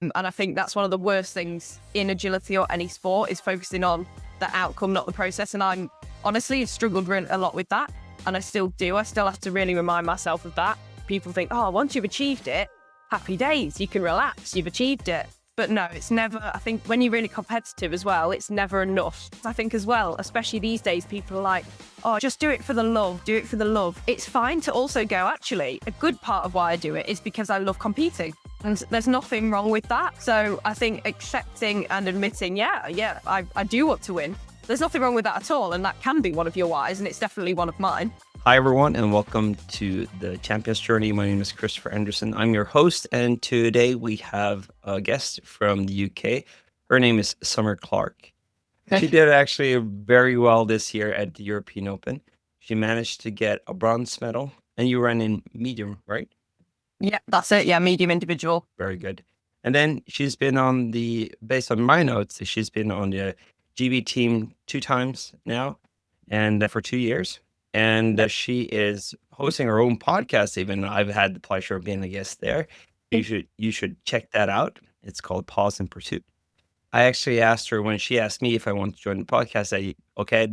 And I think that's one of the worst things in agility or any sport is focusing on the outcome, not the process. And I'm honestly struggled a lot with that. And I still do. I still have to really remind myself of that. People think, oh, once you've achieved it, happy days, you can relax, you've achieved it. But no, it's never, I think when you're really competitive as well, it's never enough. I think as well, especially these days, people are like, oh, just do it for the love, do it for the love. It's fine to also go, actually, a good part of why I do it is because I love competing. And there's nothing wrong with that. So I think accepting and admitting, I do want to win. There's nothing wrong with that at all. And that can be one of your whys, and it's definitely one of mine. Hi, everyone, and welcome to the Champions Journey. My name is Christoffer Endresen. I'm your host, and today we have a guest from the UK. Her name is Summer Clark. She did actually very well this year at the European Open. She managed to get a bronze medal, and you ran in medium, right? Yeah, that's it. Yeah, medium individual. Very good. And then she's been based on my notes, she's been on the GB team 2 times now, and for 2 years. And she is hosting her own podcast. Even I've had the pleasure of being a guest there. You should check that out. It's called Pause and Pursuit. I actually asked her when she asked me if I want to join the podcast.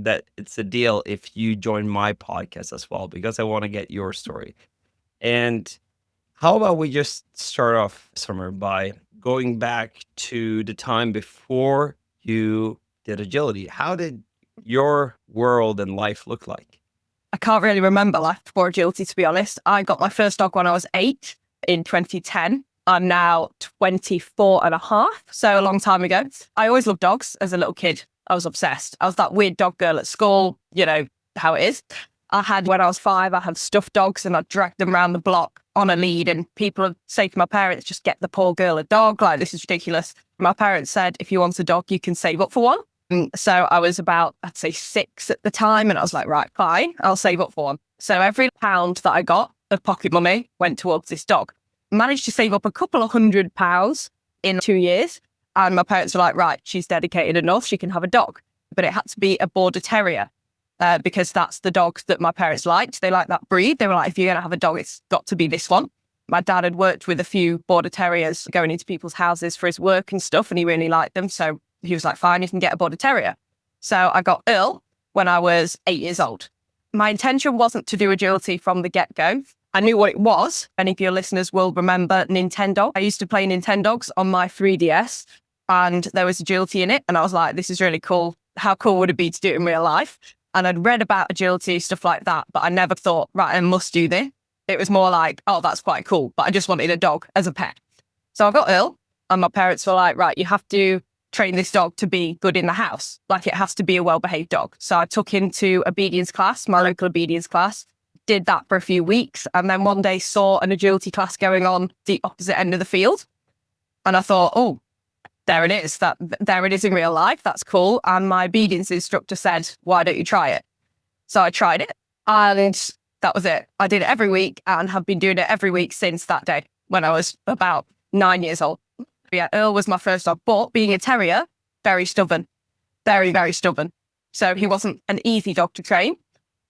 That it's a deal if you join my podcast as well, because I want to get your story. And how about we just start off, Summer, by going back to the time before you did agility? How did your world and life look like? I can't really remember life before agility, to be honest. I got my first dog when I was 8 in 2010. I'm now 24 and a half, so a long time ago. I always loved dogs as a little kid. I was obsessed. I was that weird dog girl at school, you know how it is. When I was 5, I had stuffed dogs and I'd drag them around the block on a lead, and people would say to my parents, just get the poor girl a dog. Like, this is ridiculous. My parents said, if you want a dog, you can save up for one. So I was about, I'd say 6 at the time. And I was like, right, fine, I'll save up for one. So every pound that I got of pocket money went towards this dog. Managed to save up a couple of £100 in 2 years. And my parents were like, right, she's dedicated enough, she can have a dog. But it had to be a border terrier because that's the dog that my parents liked. They liked that breed. They were like, if you're going to have a dog, it's got to be this one. My dad had worked with a few border terriers going into people's houses for his work and stuff, and he really liked them. So he was like, fine, you can get a border terrier. So I got Earl when I was 8 years old. My intention wasn't to do agility from the get-go. I knew what it was. Many of your listeners will remember Nintendo. I used to play Nintendogs on my 3DS, and there was agility in it. And I was like, this is really cool. How cool would it be to do it in real life? And I'd read about agility, stuff like that, but I never thought, right, I must do this. It was more like, oh, that's quite cool. But I just wanted a dog as a pet. So I got Earl, and my parents were like, right, you have to train this dog to be good in the house. Like, it has to be a well-behaved dog. So I took him to obedience class, my local obedience class, did that for a few weeks, and then one day saw an agility class going on the opposite end of the field. And I thought, oh, there it is. There it is in real life. That's cool. And my obedience instructor said, why don't you try it? So I tried it, and that was it. I did it every week and have been doing it every week since that day when I was about 9 years old. Yeah, Earl was my first dog, but being a terrier, very stubborn, very, very stubborn. So he wasn't an easy dog to train,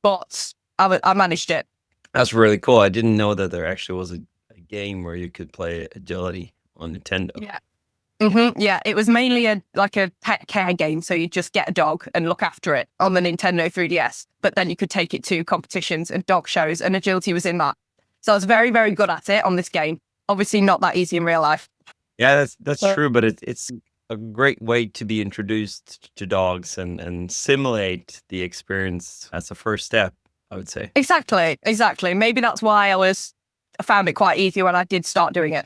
but I managed it. That's really cool. I didn't know that there actually was a game where you could play agility on Nintendo. Yeah. Mm-hmm. Yeah, it was mainly a pet care game. So you just get a dog and look after it on the Nintendo 3DS. But then you could take it to competitions and dog shows, and agility was in that. So I was very, very good at it on this game. Obviously not that easy in real life. Yeah, that's true, but it's a great way to be introduced to dogs and simulate the experience as a first step, I would say. Exactly. Maybe that's why I found it quite easy when I did start doing it.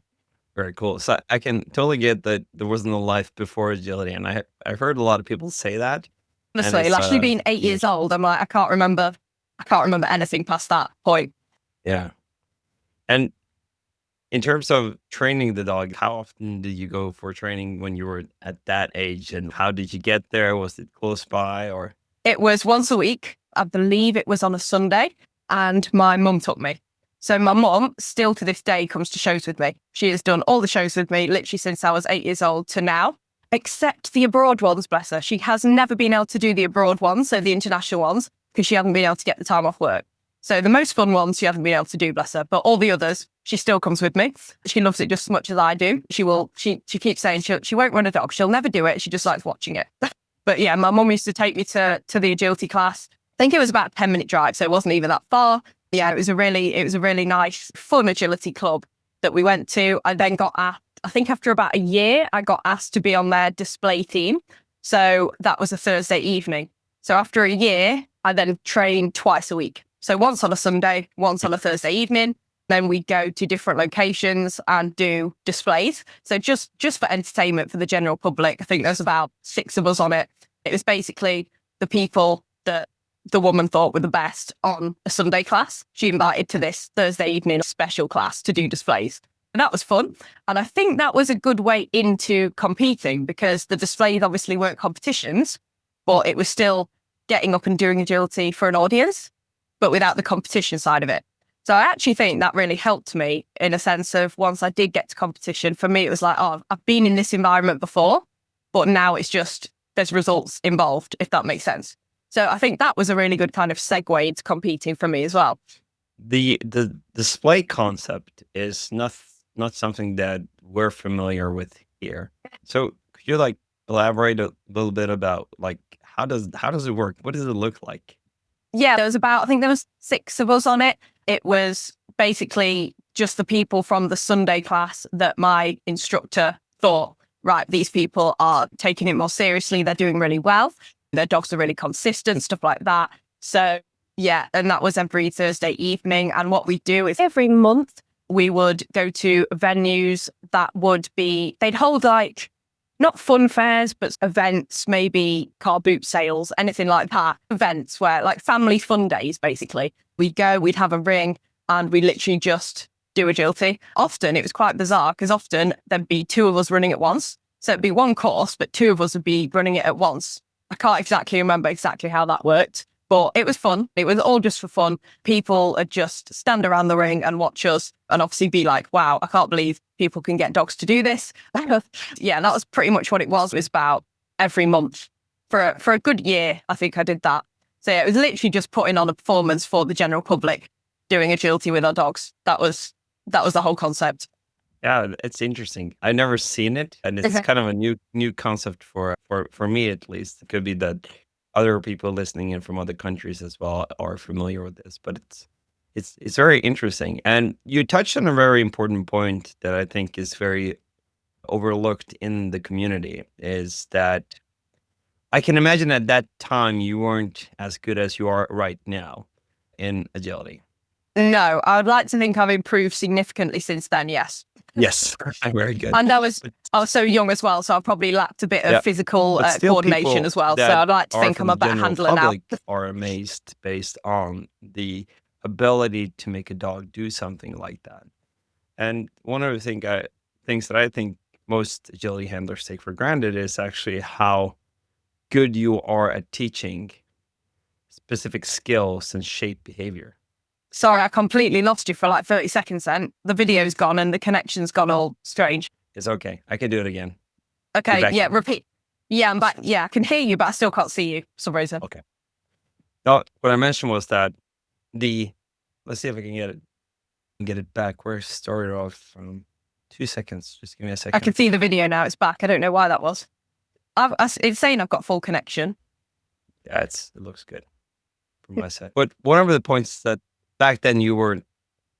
Very cool. So I can totally get that there wasn't a life before agility, and I've heard a lot of people say that. Honestly, actually being 8 years old, I'm like, I can't remember anything past that point. Yeah. And in terms of training the dog, how often did you go for training when you were at that age, and how did you get there? Was it close by, or? It was once a week. I believe it was on a Sunday, and my mum took me. So my mum still to this day comes to shows with me. She has done all the shows with me literally since I was 8 years old to now, except the abroad ones, bless her. She has never been able to do the abroad ones, so the international ones, because she hasn't been able to get the time off work. So the most fun ones she hasn't been able to do, bless her, but all the others, she still comes with me. She loves it just as much as I do. She keeps saying she won't run a dog. She'll never do it. She just likes watching it. But yeah, my mum used to take me to the agility class. I think it was about a 10-minute drive, so it wasn't even that far. Yeah, it was a really nice, fun agility club that we went to. I then got asked, I think after about a year, I got asked to be on their display team. So that was a Thursday evening. So after a year, I then trained twice a week. So once on a Sunday, once on a Thursday evening. Then we go to different locations and do displays. So just for entertainment for the general public. I think there's about 6 of us on it. It was basically the people that the woman thought were the best on a Sunday class. She invited to this Thursday evening special class to do displays. And that was fun. And I think that was a good way into competing because the displays obviously weren't competitions, but it was still getting up and doing agility for an audience, but without the competition side of it. So I actually think that really helped me in a sense of once I did get to competition, for me, it was like, oh, I've been in this environment before, but now it's just, there's results involved, if that makes sense. So I think that was a really good kind of segue into competing for me as well. The display concept is not something that we're familiar with here. So could you like elaborate a little bit about like how does it work? What does it look like? Yeah, I think there was 6 of us on it. It was basically just the people from the Sunday class that my instructor thought, right, these people are taking it more seriously. They're doing really well. Their dogs are really consistent, stuff like that. So yeah, and that was every Thursday evening. And what we do is every month we would go to venues that would be, they'd hold like, not fun fairs, but events, maybe car boot sales, anything like that. Events where like family fun days, basically. We'd go, we'd have a ring and we literally just do agility. Often it was quite bizarre because often there'd be 2 of us running at once. So it'd be one course, but 2 of us would be running it at once. I can't exactly remember exactly how that worked, but it was fun. It was all just for fun. People would just stand around the ring and watch us and obviously be like, wow, I can't believe people can get dogs to do this. Yeah, that was pretty much what it was. It was about every month for a good year. I think I did that. So yeah, it was literally just putting on a performance for the general public, doing agility with our dogs. That was the whole concept. Yeah, it's interesting. I've never seen it, and it's kind of a new concept for me at least. It could be that other people listening in from other countries as well are familiar with this, but it's very interesting. And you touched on a very important point that I think is very overlooked in the community is that I can imagine at that time you weren't as good as you are right now in agility. No, I would like to think I've improved significantly since then, yes. Yes, very good. And I was so young as well, so I probably lacked a bit of physical coordination as well. So I'd like to think I'm a better handler now. Are amazed based on the ability to make a dog do something like that. And one of the things that I think most agility handlers take for granted is actually how good you are at teaching specific skills and shape behavior. Sorry, I completely lost you for like 30 seconds then. The video's gone and the connection's gone all strange. It's okay. I can do it again. Okay, yeah, repeat. Yeah, I'm back. Yeah, I can hear you, but I still can't see you for some reason. Okay. No, what I mentioned was that let's see if I can get it back. Where it started off from 2 seconds. Just give me a second. I can see the video now. It's back. I don't know why that was. It's saying I've got full connection. Yeah, it looks good from my side. But one of the points that back then you weren't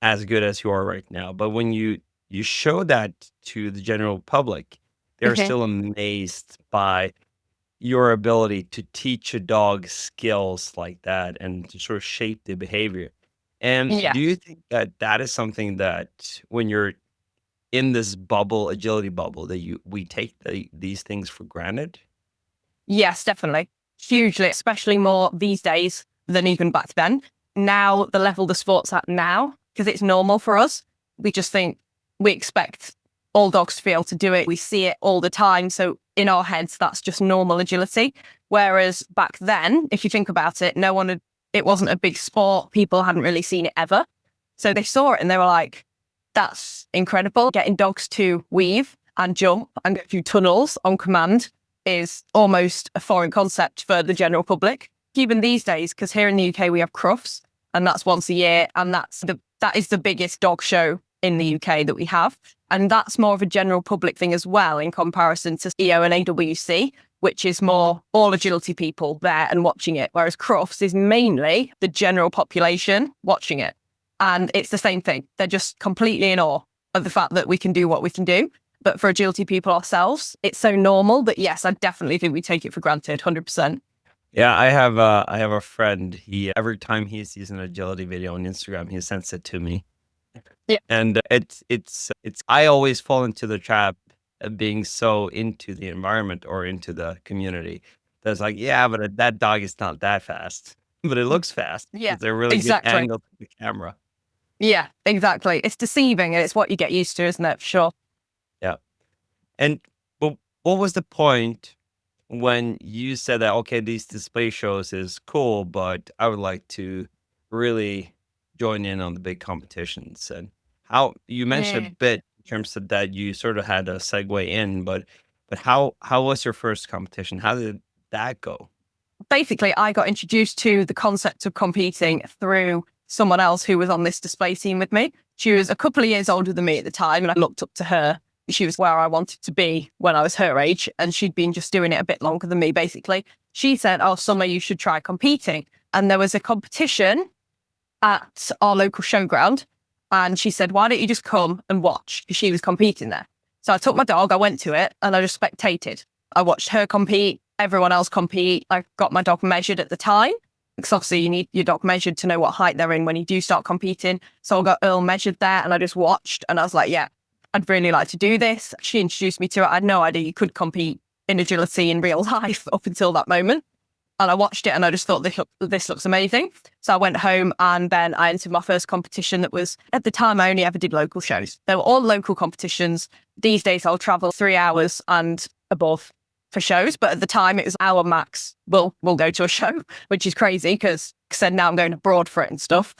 as good as you are right now, but when you show that to the general public, they're still amazed by your ability to teach a dog skills like that and to sort of shape the behavior. And do you think that that is something that when you're in this bubble, agility bubble, that we take these things for granted? Yes, definitely. Hugely, especially more these days than even back then. Now, the level the sport's at now, because it's normal for us, we expect all dogs to be able to do it. We see it all the time. So in our heads, that's just normal agility. Whereas back then, if you think about it, it wasn't a big sport. People hadn't really seen it ever. So they saw it and they were like, that's incredible. Getting dogs to weave and jump and go through tunnels on command is almost a foreign concept for the general public. Even these days, because here in the UK, we have cruffs. and that's once a year. And that is the biggest dog show in the UK that we have. And that's more of a general public thing as well, in comparison to EO and AWC, which is more all agility people there and watching it. Whereas Crufts is mainly the general population watching it. And it's the same thing. They're just completely in awe of the fact that we can do what we can do. But for agility people ourselves, it's so normal that, yes, I definitely think we take it for granted, 100%. Yeah, I have a friend. He every time he sees an agility video on Instagram, he sends it to me. Yeah. And it's I always fall into the trap of being so into the environment or into the community. That's like, yeah, but that dog is not that fast, but it looks fast. Yeah, It's a really exactly. good angle to the camera. Yeah, exactly. It's deceiving, and it's what you get used to, isn't it? For sure. Yeah. And what was the point when you said that, okay, these display shows is cool, but I would like to really join in on the big competitions? And how you mentioned a bit in terms of that you sort of had a segue in, but how was your first competition? How did that go? Basically, I got introduced to the concept of competing through someone else who was on this display team with me. She was a couple of years older than me at the time, and I looked up to her. She was where I wanted to be when I was her age, and she'd been just doing it a bit longer than me, basically. She said, "Oh, Summer, you should try competing." And there was a competition at our local showground, and she said, "Why don't you just come and watch?" Because she was competing there. So I took my dog, I went to it, and I just spectated. I watched her compete, everyone else compete. I got my dog measured at the time, because obviously you need your dog measured to know what height they're in when you do start competing. So I got Earl measured there, and I just watched, and I was like, yeah, I'd really like to do this. She introduced me to it. I had no idea you could compete in agility in real life up until that moment. And I watched it and I just thought, this looks amazing. So I went home and then I entered my first competition that was, at the time, I only ever did local shows. They were all local competitions. These days, I'll travel 3 hours and above for shows. But at the time, it was hour max. We'll go to a show, which is crazy because said now I'm going abroad for it and stuff.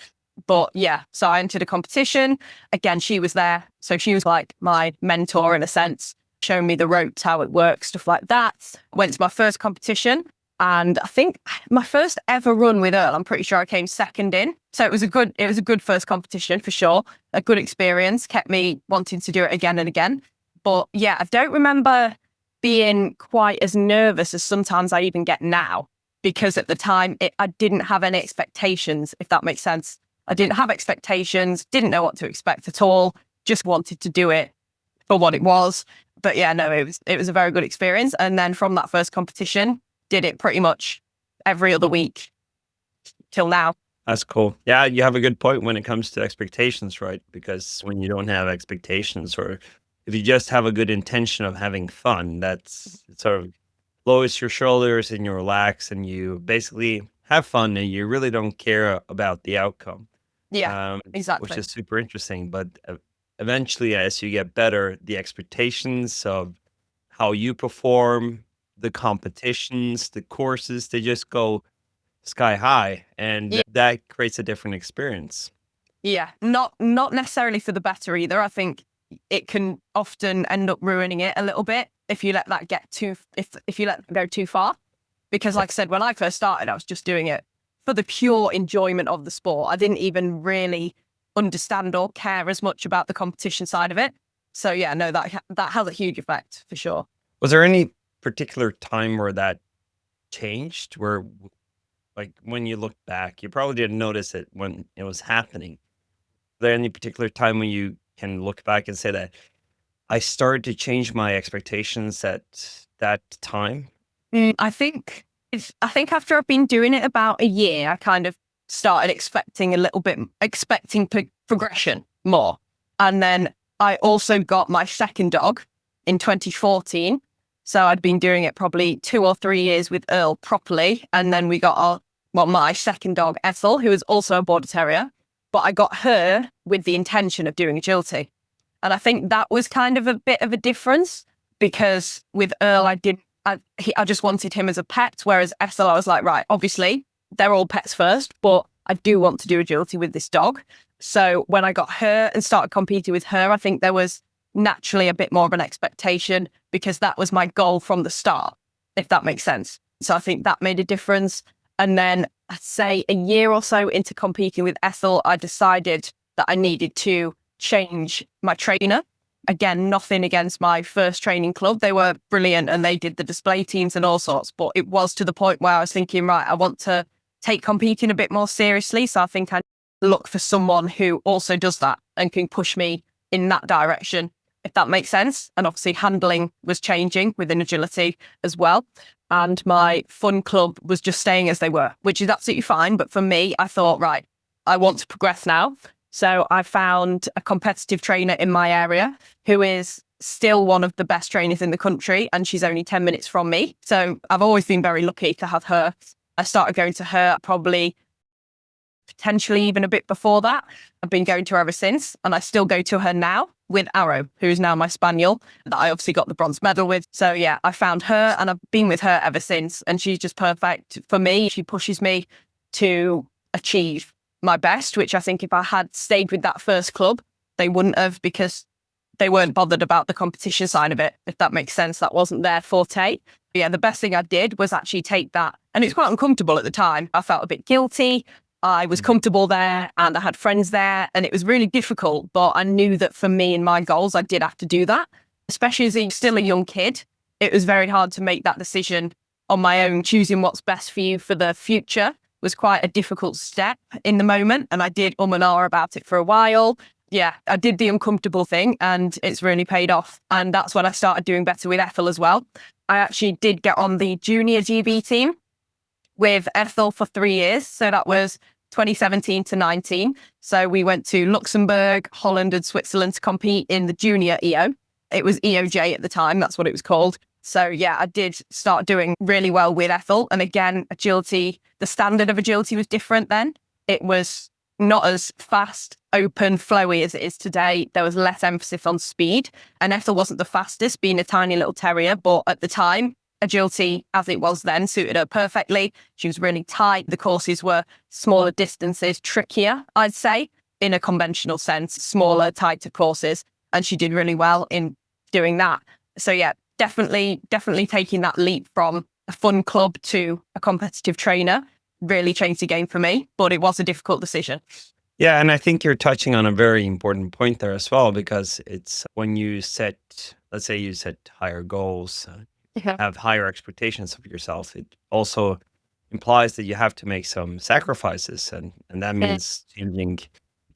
But yeah, so I entered a competition. Again, she was there. So she was like my mentor in a sense, showing me the ropes, how it works, stuff like that. Went to my first competition. And I think my first ever run with Earl, I'm pretty sure I came second in. So it was a good first competition for sure. A good experience, kept me wanting to do it again and again. But yeah, I don't remember being quite as nervous as sometimes I even get now, because at the time I didn't have any expectations, if that makes sense. I didn't have expectations, didn't know what to expect at all, just wanted to do it for what it was. But yeah, no, it was a very good experience. And then from that first competition, did it pretty much every other week till now. That's cool. Yeah, you have a good point when it comes to expectations, right? Because when you don't have expectations, or if you just have a good intention of having fun, that's sort of lowers your shoulders and you relax and you basically have fun and you really don't care about the outcome. Yeah, exactly. Which is super interesting. But eventually, as you get better, the expectations of how you perform, the competitions, the courses, they just go sky high, and that creates a different experience. Yeah, not necessarily for the better either. I think it can often end up ruining it a little bit if you let that if you let it go too far. Because like I said, when I first started, I was just doing it for the pure enjoyment of the sport. I didn't even really understand or care as much about the competition side of it. So yeah, no, that has a huge effect for sure. Was there any particular time where that changed, where like when you look back, you probably didn't notice it when it was happening? Was there any particular time when you can look back and say that I started to change my expectations at that time? I think after I've been doing it about a year, I kind of started expecting progression more. And then I also got my second dog in 2014. So I'd been doing it probably 2 or 3 years with Earl properly. And then we got my second dog, Ethel, who is also a border terrier. But I got her with the intention of doing agility. And I think that was kind of a bit of a difference, because with Earl, I just wanted him as a pet. Whereas Ethel, I was like, right, obviously they're all pets first, but I do want to do agility with this dog. So when I got her and started competing with her, I think there was naturally a bit more of an expectation, because that was my goal from the start, if that makes sense. So I think that made a difference. And then I'd say a year or so into competing with Ethel, I decided that I needed to change my trainer. Again, nothing against my first training club. They were brilliant and they did the display teams and all sorts. But it was to the point where I was thinking, right, I want to take competing a bit more seriously. So I think I look for someone who also does that and can push me in that direction, if that makes sense. And obviously handling was changing within agility as well. And my fun club was just staying as they were, which is absolutely fine. But for me, I thought, right, I want to progress now. So I found a competitive trainer in my area who is still one of the best trainers in the country. And she's only 10 minutes from me. So I've always been very lucky to have her. I started going to her probably potentially even a bit before that. I've been going to her ever since. And I still go to her now with Arrow, who's now my spaniel that I obviously got the bronze medal with. So yeah, I found her and I've been with her ever since. And she's just perfect for me. She pushes me to achieve my best, which I think if I had stayed with that first club, they wouldn't have, because they weren't bothered about the competition side of it, if that makes sense. That wasn't their forte. But yeah, the best thing I did was actually take that. And it's quite uncomfortable at the time. I felt a bit guilty. I was comfortable there and I had friends there and it was really difficult. But I knew that for me and my goals, I did have to do that, especially as still a young kid. It was very hard to make that decision on my own. Choosing what's best for you for the future was quite a difficult step in the moment. And I did and ah about it for a while. Yeah, I did the uncomfortable thing and it's really paid off. And that's when I started doing better with Ethel as well. I actually did get on the junior GB team with Ethel for 3 years. So that was 2017 to 19. So we went to Luxembourg, Holland and Switzerland to compete in the junior EO. It was EOJ at the time. That's what it was called. So yeah, I did start doing really well with Ethel. And again, agility, the standard of agility was different then. It was not as fast, open, flowy as it is today. There was less emphasis on speed. And Ethel wasn't the fastest, being a tiny little terrier. But at the time, agility, as it was then, suited her perfectly. She was really tight. The courses were smaller distances, trickier, I'd say, in a conventional sense, smaller, tighter courses. And she did really well in doing that. So yeah, definitely taking that leap from a fun club to a competitive trainer really changed the game for me, but it was a difficult decision. Yeah, and I think you're touching on a very important point there as well, because it's when you set, let's say you set higher goals, have higher expectations of yourself, it also implies that you have to make some sacrifices, and that means changing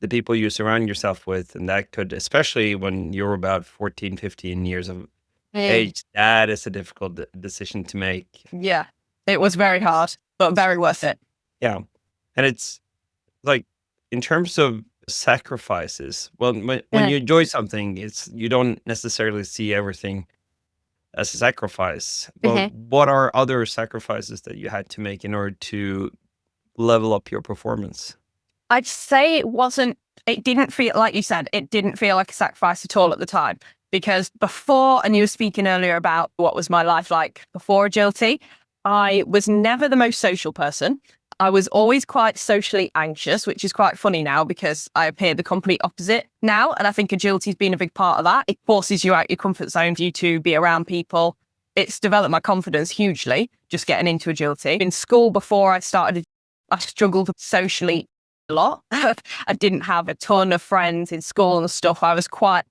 the people you surround yourself with. And that could, especially when you're about 14, 15 years of age, that is a difficult decision to make. Yeah, it was very hard, but very worth it. Yeah. And it's like, in terms of sacrifices, well, when you enjoy something, you don't necessarily see everything as a sacrifice. Well, what are other sacrifices that you had to make in order to level up your performance? I'd say it didn't feel, like you said, it didn't feel like a sacrifice at all at the time. Because before, and you were speaking earlier about what was my life like before agility, I was never the most social person. I was always quite socially anxious, which is quite funny now because I appear the complete opposite now. And I think agility has been a big part of that. It forces you out your comfort zone for you to be around people. It's developed my confidence hugely, just getting into agility. In school, before I started, I struggled socially a lot. I didn't have a ton of friends in school and stuff. I was quite,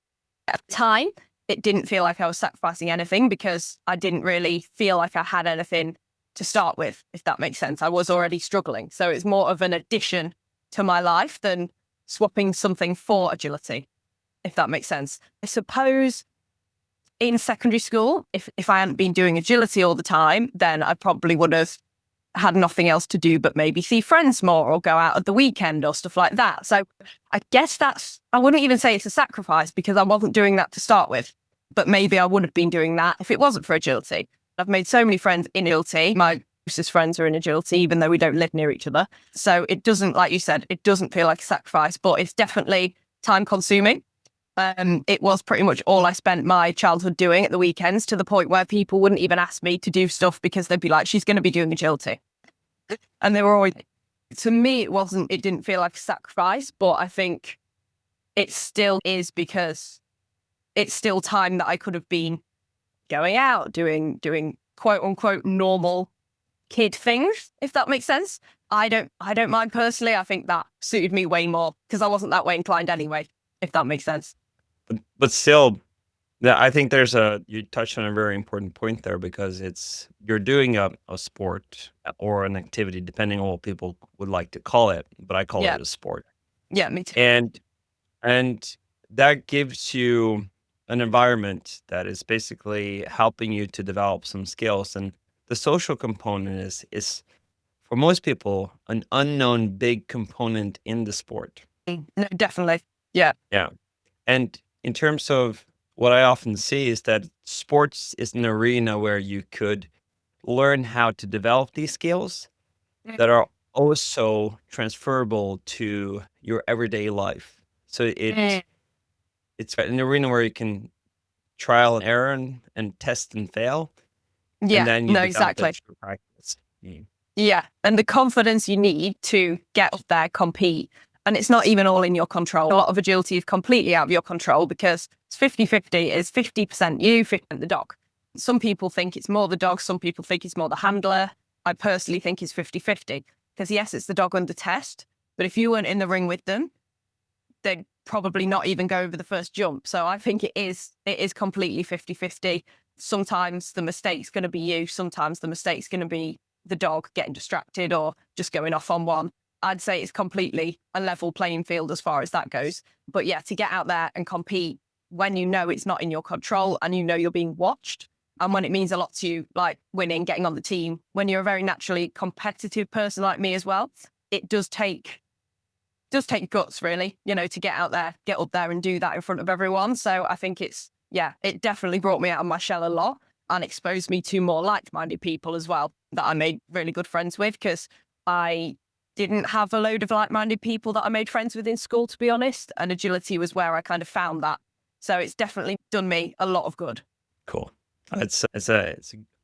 at the time, it didn't feel like I was sacrificing anything because I didn't really feel like I had anything to start with, if that makes sense. I was already struggling. So it's more of an addition to my life than swapping something for agility, if that makes sense. I suppose in secondary school, if I hadn't been doing agility all the time, then I probably would have had nothing else to do but maybe see friends more or go out at the weekend or stuff like that. So I guess I wouldn't even say it's a sacrifice because I wasn't doing that to start with, but maybe I would have been doing that if it wasn't for agility. I've made so many friends in agility. My closest friends are in agility, even though we don't live near each other. So it doesn't, like you said, it doesn't feel like a sacrifice, but it's definitely time consuming. It was pretty much all I spent my childhood doing at the weekends, to the point where people wouldn't even ask me to do stuff because they'd be like, she's going to be doing agility. And they were always, to me, it didn't feel like a sacrifice, but I think it still is because it's still time that I could have been going out, doing quote unquote normal kid things, if that makes sense. I don't mind personally. I think that suited me way more because I wasn't that way inclined anyway, if that makes sense. But still, yeah, I think you touched on a very important point there because you're doing a sport or an activity, depending on what people would like to call it, but I call Yeah. it a sport. Yeah, me too. And that gives you an environment that is basically helping you to develop some skills. And the social component is for most people an unknown big component in the sport. No, definitely. Yeah. Yeah. And in terms of what I often see is that sports is an arena where you could learn how to develop these skills that are also transferable to your everyday life. So it's an arena where you can trial and error and test and fail, and Yeah, then you no, develop exactly. it through practice. Mm. Yeah. And the confidence you need to get up there, compete. And it's not even all in your control. A lot of agility is completely out of your control because it's 50-50. It's 50% you, 50% the dog. Some people think it's more the dog. Some people think it's more the handler. I personally think it's 50-50 because yes, it's the dog under test. But if you weren't in the ring with them, they'd probably not even go over the first jump. So I think it is completely 50-50. Sometimes the mistake's going to be you. Sometimes the mistake's going to be the dog getting distracted or just going off on one. I'd say it's completely a level playing field as far as that goes. But yeah, to get out there and compete when you know it's not in your control and you know you're being watched and when it means a lot to you, like winning, getting on the team, when you're a very naturally competitive person like me as well, it does take guts really, to get out there, get up there and do that in front of everyone. So I think it definitely brought me out of my shell a lot and exposed me to more like-minded people as well that I made really good friends with because I didn't have a load of like-minded people that I made friends with in school, to be honest. And agility was where I kind of found that. So it's definitely done me a lot of good. Cool. It's a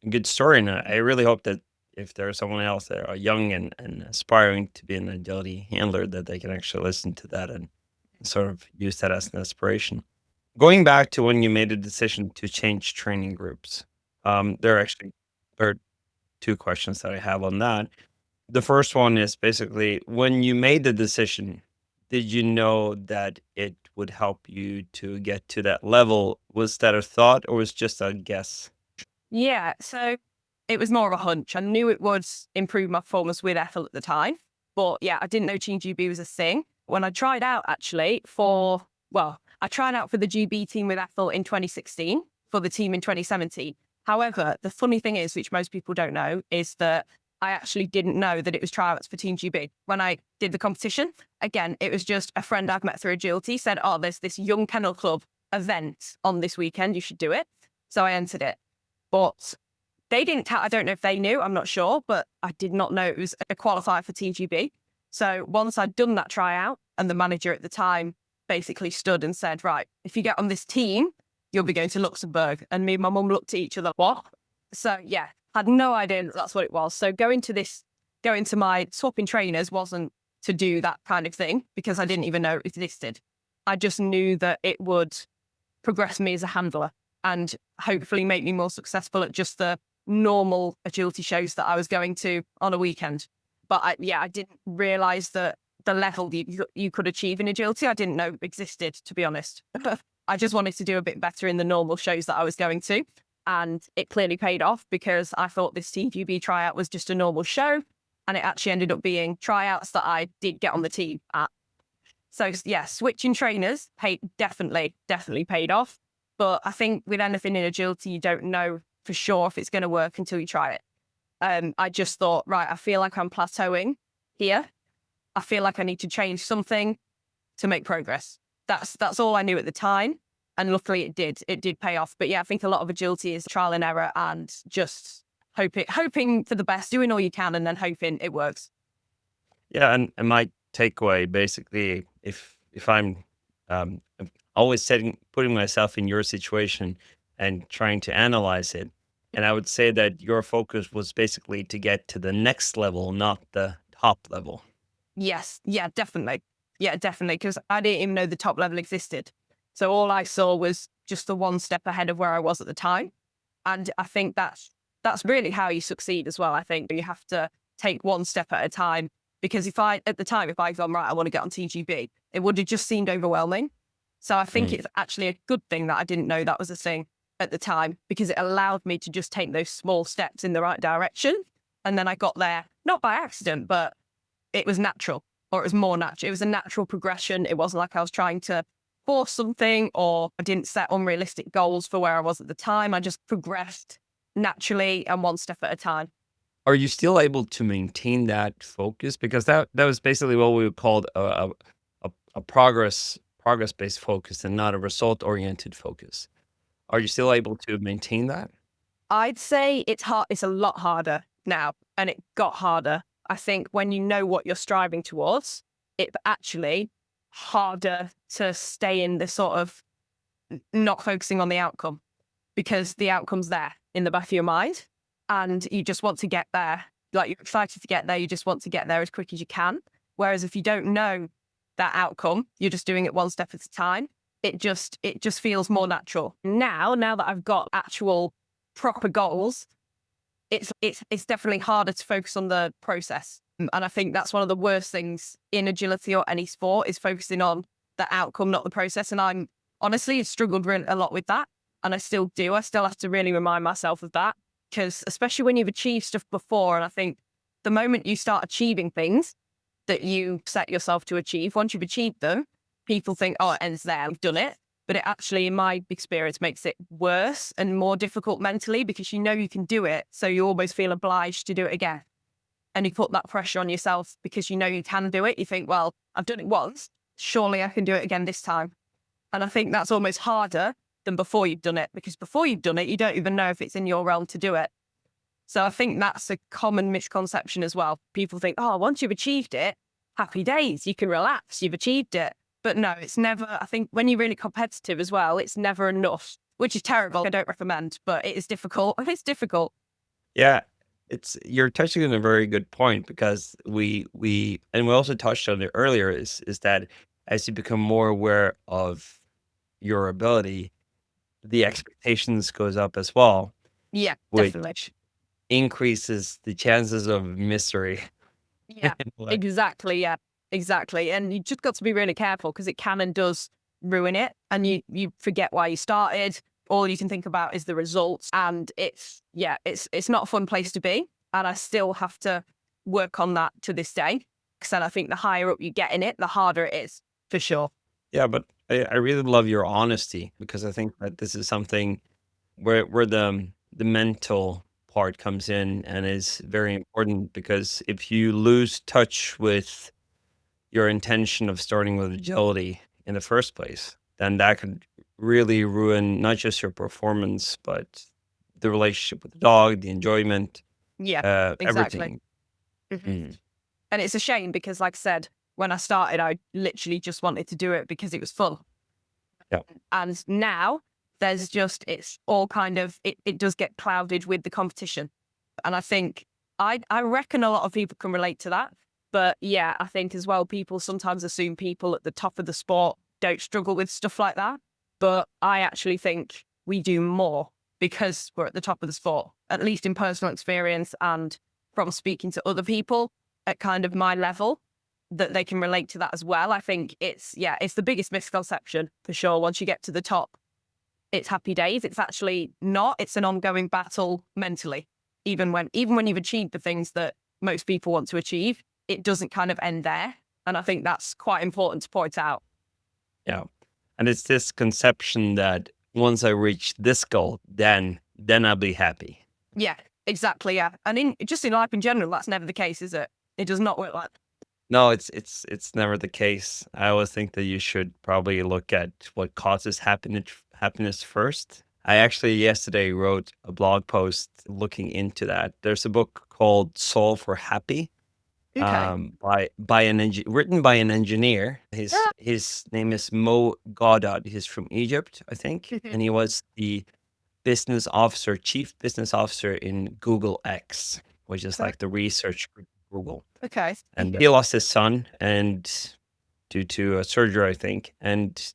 good story, and I really hope that if there's someone else that are young and aspiring to be an agility handler, that they can actually listen to that and sort of use that as an inspiration. Going back to when you made a decision to change training groups, there are two questions that I have on that. The first one is basically when you made the decision, did you know that it would help you to get to that level? Was that a thought or was just a guess? Yeah, so it was more of a hunch. I knew it would improve my performance with Ethel at the time. But yeah, I didn't know Team GB was a thing. When I tried out actually I tried out for the GB team with Ethel in 2016, for the team in 2017. However, the funny thing is, which most people don't know, is that I actually didn't know that it was tryouts for Team GB. When I did the competition, again, it was just a friend I've met through agility said, oh, there's this young kennel club event on this weekend, you should do it. So I entered it. But they didn't tell, I don't know if they knew, I'm not sure, but I did not know it was a qualifier for TGB. So once I'd done that tryout and the manager at the time basically stood and said, right, if you get on this team, you'll be going to Luxembourg. And me and my mum looked at each other, what? So yeah, had no idea that's what it was. So going to my swapping trainers wasn't to do that kind of thing because I didn't even know it existed. I just knew that it would progress me as a handler and hopefully make me more successful at just the normal agility shows that I was going to on a weekend. But I didn't realize that the level you could achieve in agility, I didn't know existed, to be honest. I just wanted to do a bit better in the normal shows that I was going to. And it clearly paid off because I thought this TGB tryout was just a normal show. And it actually ended up being tryouts that I did get on the team at. So yeah, switching trainers definitely paid off. But I think with anything in agility, you don't know for sure if it's going to work until you try it. I just thought, right, I feel like I'm plateauing here. I feel like I need to change something to make progress. That's all I knew at the time. And luckily it did pay off. But yeah, I think a lot of agility is trial and error and just hoping for the best, doing all you can and then hoping it works. Yeah, and my takeaway basically, if I'm always putting myself in your situation and trying to analyze it, and I would say that your focus was basically to get to the next level, not the top level. Yes. Yeah, definitely. Yeah, definitely. Because I didn't even know the top level existed. So all I saw was just the one step ahead of where I was at the time. And I think that's that's really how you succeed as well. I think you have to take one step at a time, because if I'd gone, right, I want to get on TGB, it would have just seemed overwhelming. So I think it's actually a good thing that I didn't know that was a thing at the time, because it allowed me to just take those small steps in the right direction. And then I got there, not by accident, but it was natural, or it was more natural. It was a natural progression. It wasn't like I was trying to force something, or I didn't set unrealistic goals for where I was at the time. I just progressed naturally and one step at a time. Are you still able to maintain that focus? Because that was basically what we called a progress-based focus and not a result-oriented focus. Are you still able to maintain that? I'd say it's hard. It's a lot harder now, and it got harder. I think when you know what you're striving towards, it's actually harder to stay in the sort of not focusing on the outcome, because the outcome's there in the back of your mind and you just want to get there. Like, you're excited to get there. You just want to get there as quick as you can. Whereas if you don't know that outcome, you're just doing it one step at a time. It just feels more natural. Now that I've got actual proper goals, it's definitely harder to focus on the process. And I think that's one of the worst things in agility or any sport, is focusing on the outcome, not the process. And I'm honestly struggled a lot with that. And I still do. I still have to really remind myself of that, because especially when you've achieved stuff before, and I think the moment you start achieving things that you set yourself to achieve, once you've achieved them, people think, oh, it ends there, I've done it. But it actually, in my experience, makes it worse and more difficult mentally, because you know you can do it. So you almost feel obliged to do it again. And you put that pressure on yourself because you know you can do it. You think, well, I've done it once, surely I can do it again this time. And I think that's almost harder than before you've done it, because before you've done it, you don't even know if it's in your realm to do it. So I think that's a common misconception as well. People think, oh, once you've achieved it, happy days, you can relax, you've achieved it. But no, it's never. I think when you're really competitive as well, it's never enough, which is terrible. I don't recommend, but it is difficult. It's difficult. Yeah, you're touching on a very good point, because we also touched on it earlier, is that as you become more aware of your ability, the expectations goes up as well, Yeah, which definitely. increases the chances of misery. Yeah, Like, exactly. Yeah, exactly. And you just got to be really careful, because it can and does ruin it. And you forget why you started. All you can think about is the results. And it's not a fun place to be. And I still have to work on that to this day. Because then I think the higher up you get in it, the harder it is, for sure. yeah, but I really love your honesty, because I think that this is something where the mental part comes in and is very important, because if you lose touch with your intention of starting with agility in the first place, then that could really ruin not just your performance, but the relationship with the dog, the enjoyment, Yeah, exactly. everything. Mhm. Mm. And it's a shame, because, like I said, when I started, I literally just wanted to do it because it was fun. Yeah. And now it's all kind of, it does get clouded with the competition. And I think, I reckon a lot of people can relate to that. But yeah, I think as well, people sometimes assume people at the top of the sport don't struggle with stuff like that. But I actually think we do more because we're at the top of the sport, at least in personal experience and from speaking to other people at kind of my level, that they can relate to that as well. I think it's the biggest misconception for sure. Once you get to the top, it's happy days. It's actually not. It's an ongoing battle mentally. Even when you've achieved the things that most people want to achieve, it doesn't kind of end there. And I think that's quite important to point out. Yeah. And it's this conception that once I reach this goal, then I'll be happy. Yeah, exactly. Yeah. And in life in general, that's never the case, is it? It does not work like that. No, it's never the case. I always think that you should probably look at what causes happiness first. I actually yesterday wrote a blog post looking into that. There's a book called Solve for Happy, Okay. written by an engineer. Yeah. His name is Mo Goddard. He's from Egypt, I think, and he was the chief business officer in Google X, which is like the research group of Google. Okay. And he lost his son, and due to a surgery, I think. And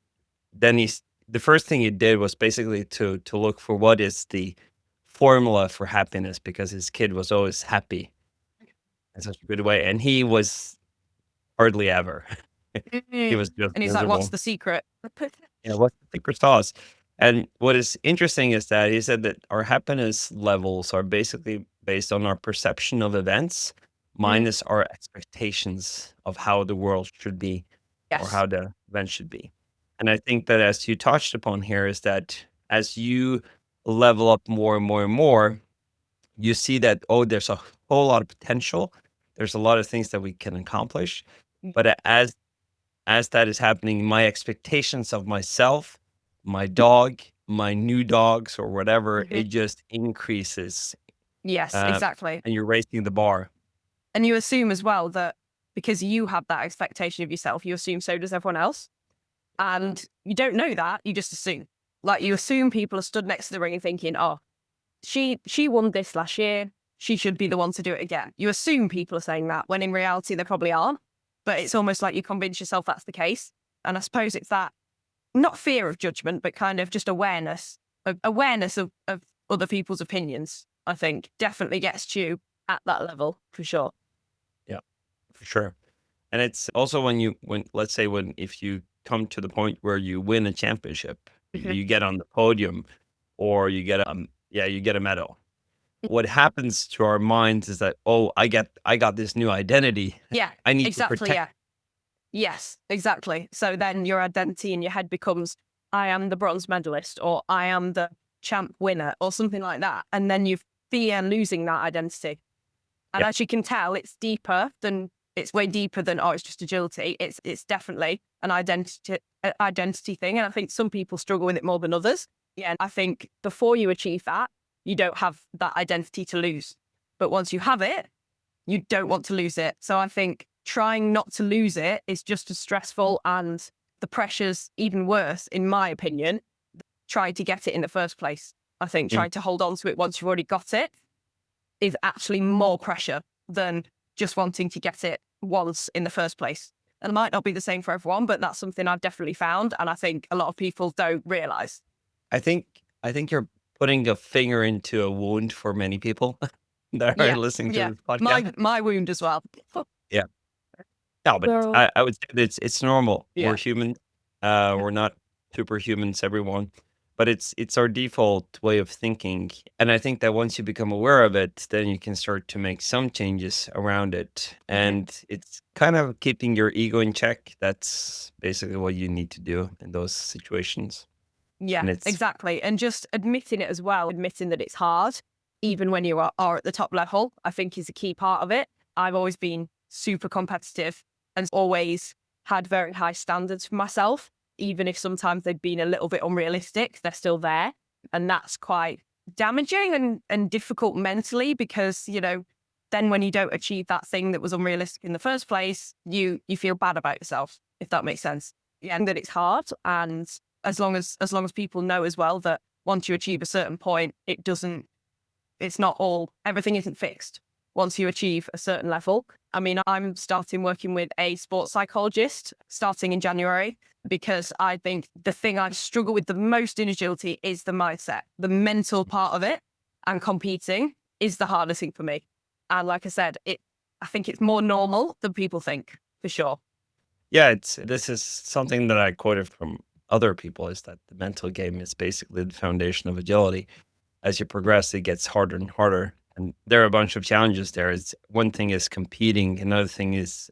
then the first thing he did was basically to look for what is the formula for happiness because his kid was always happy in such a good way, and he was hardly ever. He was just And he's like, what's miserable. the secret? Yeah, what's the secret sauce? And what is interesting is that he said that our happiness levels are basically based on our perception of events Mm, minus our expectations of how the world should be or yes. how the event should be. And I think that as you touched upon here is that as you level up more and more and more, you see that, oh, there's a whole lot of potential. There's a lot of things that we can accomplish. But as that is happening, my expectations of myself, my dog, my new dogs, or whatever, Mhm. it just increases, Yes, uh, exactly. and you're raising the bar. And you assume as well that because you have that expectation of yourself, you assume so does everyone else. And you don't know that, you just assume. Like you assume people are stood next to the ring and thinking, oh, she won this last year. She should be the one to do it again. You assume people are saying that when in reality they probably aren't. But it's almost like you convince yourself that's the case. And I suppose it's that not fear of judgment, but kind of just awareness of other people's opinions, I think definitely gets to you at that level for sure. Yeah, for sure. And it's also when let's say when if you come to the point where you win a championship, Mhm. you get on the podium, or you get a medal. What happens to our minds is that, oh, I got this new identity. Yeah, I need to exactly. protect. Yeah. Yes, exactly. So then your identity in your head becomes, I am the bronze medalist or I am the champ winner or something like that. And then you fear losing that identity. And Yeah. as you can tell, it's way deeper than, oh, it's just agility. It's definitely an identity thing. And I think some people struggle with it more than others. Yeah. And I think before you achieve that, you don't have that identity to lose. But once you have it, you don't want to lose it. So I think trying not to lose it is just as stressful and the pressure's even worse, in my opinion, trying to get it in the first place. I think Mm. trying to hold on to it once you've already got it is actually more pressure than just wanting to get it once in the first place. And it might not be the same for everyone, but that's something I've definitely found. And I think a lot of people don't realize. I think you're putting a finger into a wound for many people that are Yeah. listening to Yeah. this podcast. My wound as well. Yeah. No, but So, I would say that it's normal. We're yeah. human. We're not superhumans, everyone. But it's our default way of thinking. And I think that once you become aware of it, then you can start to make some changes around it. Mhm. And it's kind of keeping your ego in check. That's basically what you need to do in those situations. Yeah, And it's exactly. And just admitting it as well, admitting that it's hard, even when you are at the top level, I think is a key part of it. I've always been super competitive and always had very high standards for myself, even if sometimes they've been a little bit unrealistic, they're still there. And that's quite damaging and difficult mentally because, then when you don't achieve that thing that was unrealistic in the first place, you feel bad about yourself, if that makes sense. Yeah, and that it's hard. And as long as people know as well that once you achieve a certain point, it's not all, everything isn't fixed once you achieve a certain level. I mean, I'm starting working with a sports psychologist starting in January because I think the thing I struggle with the most in agility is the mindset, the mental part of it, and competing is the hardest thing for me. And like I said, I think it's more normal than people think, for sure. yeah, it's this is something that I quoted from other people is that the mental game is basically the foundation of agility. As you progress, it gets harder and harder. And there are a bunch of challenges there. It's one thing is competing. Another thing is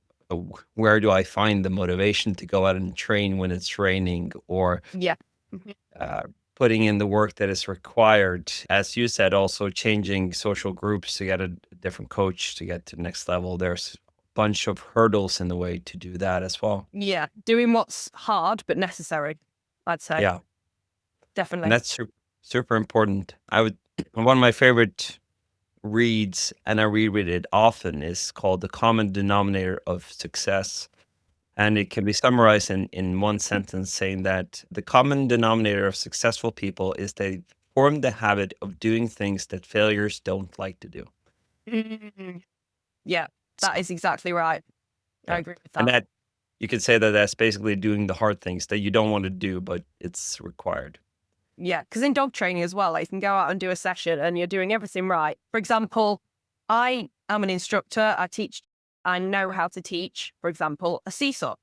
where do I find the motivation to go out and train when it's raining or Yeah. Mhm. uh, putting in the work that is required. As you said, also changing social groups to get a different coach to get to the next level. There's a bunch of hurdles in the way to do that as well. Yeah. Doing what's hard but necessary, I'd say. Yeah. And Definitely. that's super important. I would, one of my favorite reads, and I reread it often, is called The Common Denominator of Success. And it can be summarized in one sentence saying that the common denominator of successful people is they form the habit of doing things that failures don't like to do. Mm. Yeah, that So, is exactly right. I yeah. agree with And that. that you could say that that's basically doing the hard things that you don't want to do, but it's required. Yeah, because in dog training as well, like, you can go out and do a session and you're doing everything right. For example, I am an instructor. I know how to teach, for example, a seesaw.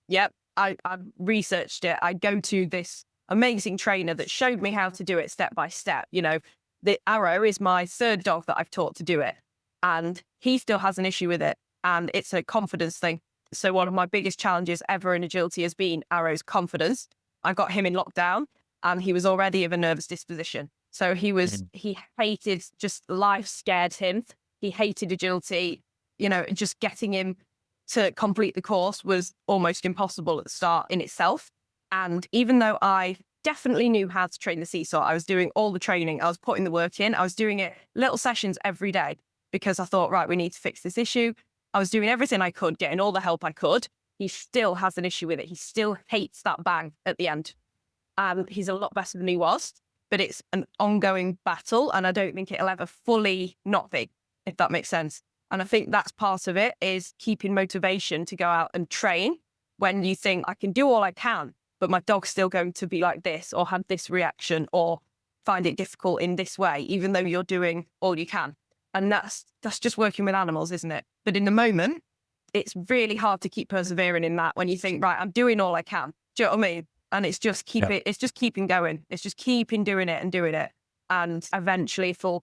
Yep, I researched it. I go to this amazing trainer that showed me how to do it step by step. The Arrow is my third dog that I've taught to do it, and he still has an issue with it. And it's a confidence thing. So one of my biggest challenges ever in agility has been Arrow's confidence. I got him in lockdown and he was already of a nervous disposition. So he hated, just life scared him. He hated agility. Just getting him to complete the course was almost impossible at the start in itself. And even though I definitely knew how to train the seesaw, I was doing all the training, I was putting the work in, I was doing it little sessions every day because I thought, right, we need to fix this issue. I was doing everything I could, getting all the help I could. He still has an issue with it. He still hates that bang at the end. He's a lot better than he was, but it's an ongoing battle. And I don't think it'll ever fully not be, if that makes sense. And I think that's part of it, is keeping motivation to go out and train when you think I can do all I can, but my dog's still going to be like this or have this reaction or find it difficult in this way, even though you're doing all you can. And that's just working with animals, isn't it? But in the moment, it's really hard to keep persevering in that when you think, right, I'm doing all I can. Do you know what I mean? And it's just it's just keeping going. It's just keeping doing it and doing it. And eventually it'll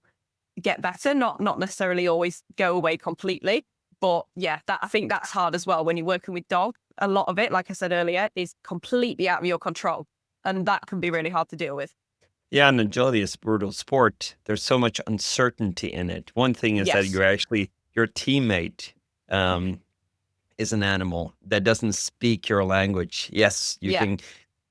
get better, not necessarily always go away completely. But yeah, I think that's hard as well when you're working with dogs. A lot of it, like I said earlier, is completely out of your control. And that can be really hard to deal with. Yeah, and agility is a brutal sport. There's so much uncertainty in it. One thing is that your teammate is an animal that doesn't speak your language. Yes, you can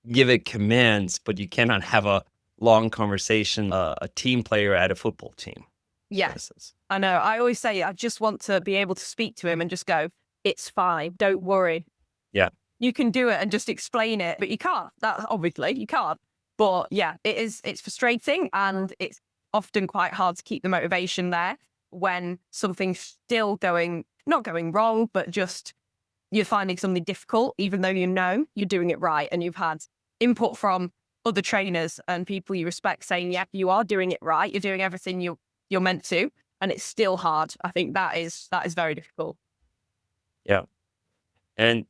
give it commands, but you cannot have a long conversation, a team player at a football team. Yes, I know. I always say I just want to be able to speak to him and just go, it's fine, don't worry. Yeah. You can do it and just explain it, but you can't. That obviously you can't. But yeah, it's frustrating and it's often quite hard to keep the motivation there when something's still not going wrong, but just you're finding something difficult, even though you know you're doing it right and you've had input from other trainers and people you respect saying, yeah, you are doing it right. You're doing everything you're meant to, and it's still hard. I think that is very difficult. Yeah. And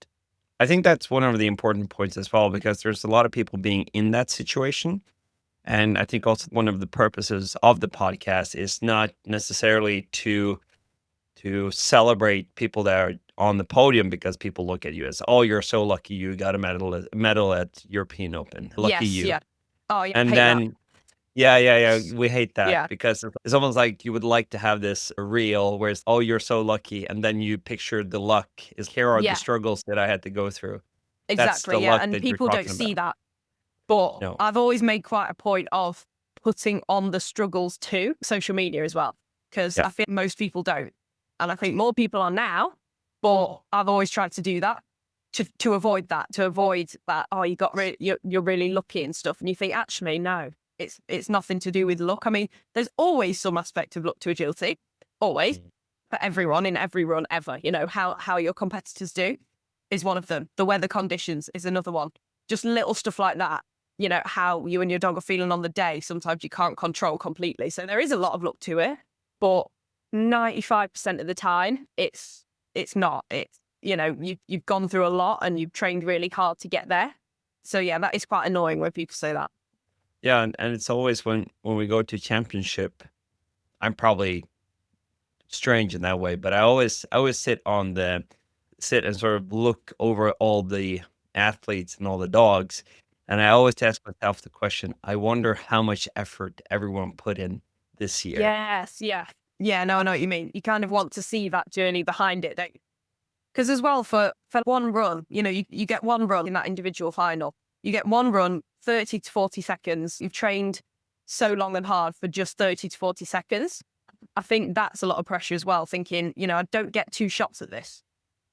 I think that's one of the important points as well, because there's a lot of people being in that situation. And I think also one of the purposes of the podcast is not necessarily to celebrate people that are on the podium, because people look at you as, oh, you're so lucky you got a medal at European Open. Lucky you. Yeah. Oh, yeah. And then, yeah. We hate that because it's almost like you would like to have this reel where it's, oh, you're so lucky. And then you picture the luck is, here are the struggles that I had to go through. Exactly. And people don't see that. But no. I've always made quite a point of putting on the struggles to social media as well, because I think most people don't. And I think more people are now, but I've always tried to do that to avoid that, oh, you're really lucky and stuff. And you think, actually, no, it's nothing to do with luck. I mean, there's always some aspect of luck to agility, always, for everyone in every run ever. How your competitors do is one of them. The weather conditions is another one. Just little stuff like that. How you and your dog are feeling on the day, sometimes you can't control completely. So there is a lot of luck to it, but 95% of the time, it's not. It's, you've gone through a lot and you've trained really hard to get there. So yeah, that is quite annoying when people say that. Yeah, and it's always when we go to championship, I'm probably strange in that way, but I always sit and sort of look over all the athletes and all the dogs, and I always ask myself the question, I wonder how much effort everyone put in this year. Yes, yeah, no, I know what you mean. You kind of want to see that journey behind it, don't you? Because as well, for one run, you get one run in that individual final. You get one run, 30 to 40 seconds. You've trained so long and hard for just 30 to 40 seconds. I think that's a lot of pressure as well, thinking, I don't get two shots at this.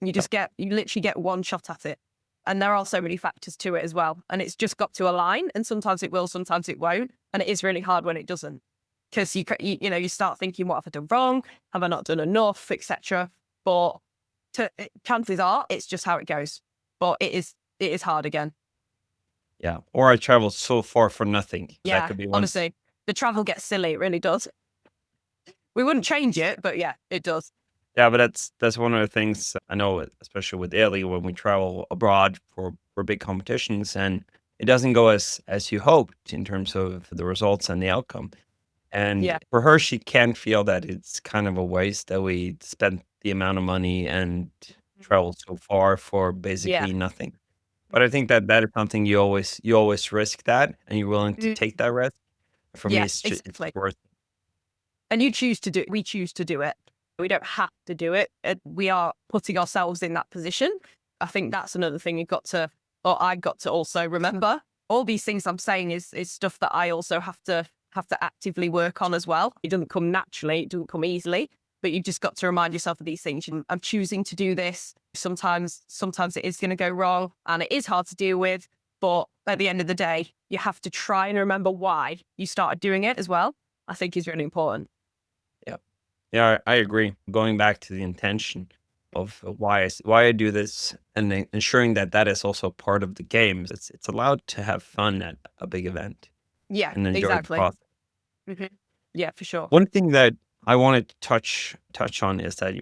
You literally get one shot at it. And there are so many factors to it as well. And it's just got to align. And sometimes it will, sometimes it won't. And it is really hard when it doesn't. Because you start thinking, what have I done wrong? Have I not done enough, etc. But chances are it's just how it goes. But it is hard again. Yeah. Or I traveled so far for nothing. That Yeah, could be one. honestly, the travel gets silly. It really does. We wouldn't change it, but yeah, it does. Yeah, but that's one of the things I know, especially with Italy, when we travel abroad for big competitions, and it doesn't go as you hoped in terms of the results and the outcome. And Yeah. for her, she can feel that it's kind of a waste that we spent the amount of money and traveled so far for Yeah. basically nothing. But I think that is something you always risk that, and you're willing to Mm. take that risk. For me, Yeah, it's exactly. worth. And we choose to do it. We don't have to do it. We are putting ourselves in that position. I think that's another thing I got to also remember. All these things I'm saying is stuff that I also have to actively work on as well. It doesn't come naturally, it doesn't come easily, but you've just got to remind yourself of these things. I'm choosing to do this. Sometimes it is going to go wrong and it is hard to deal with. But at the end of the day, you have to try and remember why you started doing it as well. I think is really important. Yeah. Yeah, I agree. Going back to the intention of why I do this, and then ensuring that that is also part of the game. It's allowed to have fun at a big event Yeah, and enjoy the exactly. process. Hmm. Yeah, for sure. One thing that I wanted to touch on is that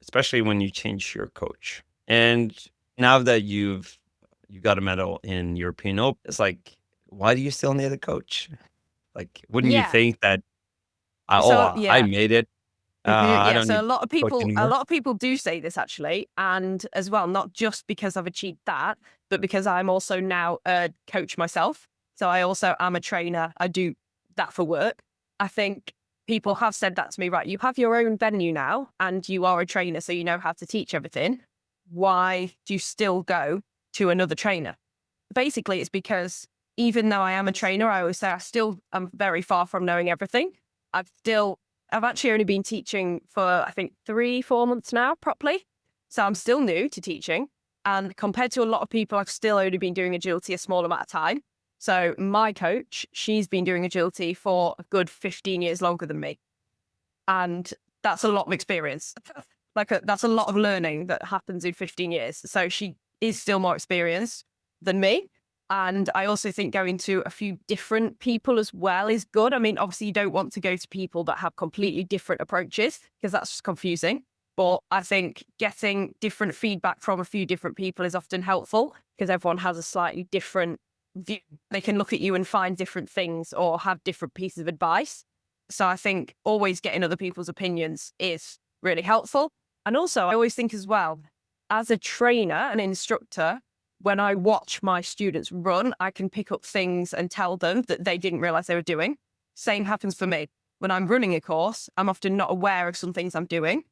especially when you change your coach, and now that you got a medal in European Open, it's like, why do you still need a coach? Like, wouldn't you Yeah. think that So I yeah. made it? I Yeah. don't So need coach a anymore. lot of people do say this actually, and as well, not just because I've achieved that, but because I'm also now a coach myself. So I also am a trainer. I do that for work. I think people have said that to me. Right, you have your own venue now, and you are a trainer, so you know how to teach everything. Why do you still go to another trainer? Basically, it's because even though I am a trainer, I always say I still am very far from knowing everything. I've actually only been teaching for, I think, 3-4 months now properly. So I'm still new to teaching. And compared to a lot of people, I've still only been doing agility a small amount of time. So my coach, she's been doing agility for a good 15 years longer than me. And that's a lot of experience. That's a lot of learning that happens in 15 years. So she is still more experienced than me. And I also think going to a few different people as well is good. I mean, obviously, you don't want to go to people that have completely different approaches because that's just confusing. But I think getting different feedback from a few different people is often helpful because everyone has a slightly different view. They can look at you and find different things or have different pieces of advice. So I think always getting other people's opinions is really helpful. And also, I always think as well, as a trainer, an instructor, when I watch my students run, I can pick up things and tell them that they didn't realize they were doing. Same happens for me. When I'm running a course, I'm often not aware of some things I'm doing.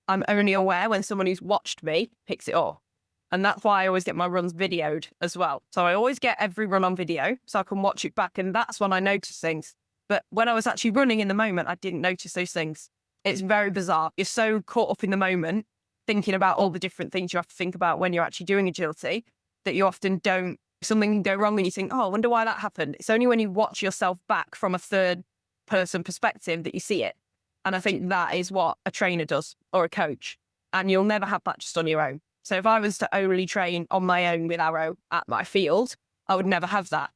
I'm only aware when someone who's watched me picks it up. And that's why I always get my runs videoed as well. So I always get every run on video so I can watch it back. And that's when I notice things. But when I was actually running in the moment, I didn't notice those things. It's very bizarre. You're so caught up in the moment, thinking about all the different things you have to think about when you're actually doing agility, that you often don't. Something can go wrong and you think, oh, I wonder why that happened. It's only when you watch yourself back from a third person perspective that you see it. And I think that is what a trainer does or a coach. And you'll never have that just on your own. So if I was to only train on my own with Arrow at my field, I would never have that,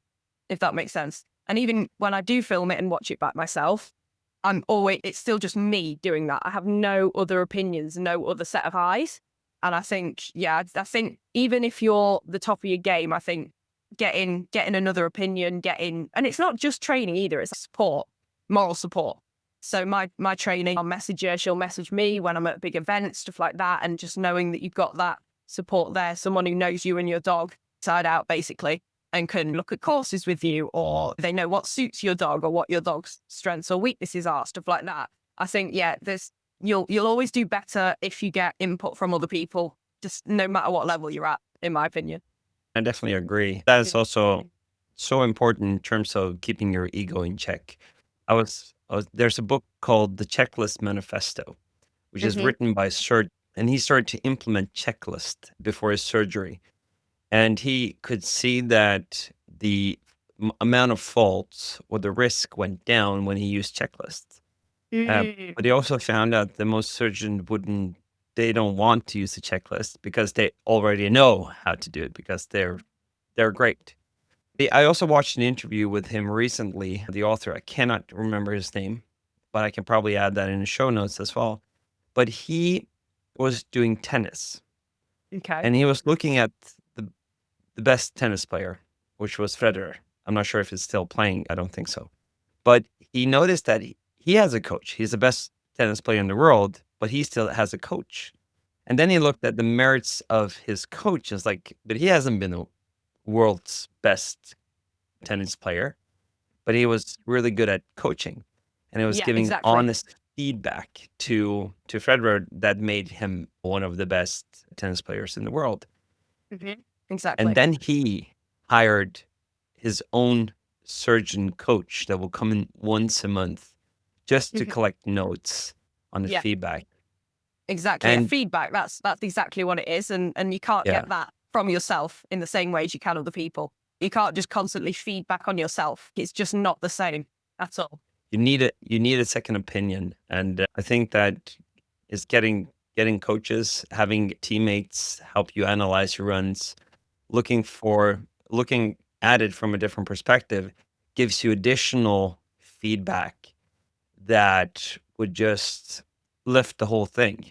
if that makes sense. And even when I do film it and watch it back myself, it's still just me doing that. I have no other opinions, no other set of eyes. And I think, I think even if you're the top of your game, I think getting another opinion, and it's not just training either, it's support, moral support. So my training, I'll message her, she'll message me when I'm at big events, stuff like that. And just knowing that you've got that support there, someone who knows you and your dog inside out, basically, and can look at courses with you, or they know what suits your dog or what your dog's strengths or weaknesses are, stuff like that. I think, you'll always do better if you get input from other people, just no matter what level you're at, in my opinion. I definitely agree. That is also so important in terms of keeping your ego in check. There's a book called The Checklist Manifesto, which is Hmm. written by Sir, and he started to implement checklist before his surgery. And he could see that the amount of faults or the risk went down when he used checklists. Mm. But he also found out that most surgeons they don't want to use the checklist because they already know how to do it because they're great. I also watched an interview with him recently, the author. I cannot remember his name, but I can probably add that in the show notes as well. But he was doing tennis, Okay. and he was looking at the, the best tennis player, which was Federer. I'm not sure if he's still playing. I don't think so. But he noticed that he has a coach. He's the best tennis player in the world, but he still has a coach. And then he looked at the merits of his coach. It's like, but he hasn't been the world's best tennis player, but he was really good at coaching, and it was Yeah, giving exactly. honest feedback to Federer that made him one of the best tennis players in the world. Exactly. And then he hired his own surgeon coach that will come in once a month just to collect notes on the Yeah. feedback. Exactly. And And feedback, that's exactly what it is. And you can't yeah, get that from yourself in the same way as you can other people. You can't just constantly feedback on yourself. It's just not the same at all. you need a second opinion. And I think that is getting coaches, having teammates help you analyze your runs, looking at it from a different perspective gives you additional feedback that would just lift the whole thing to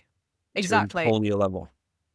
a Exactly. whole new level.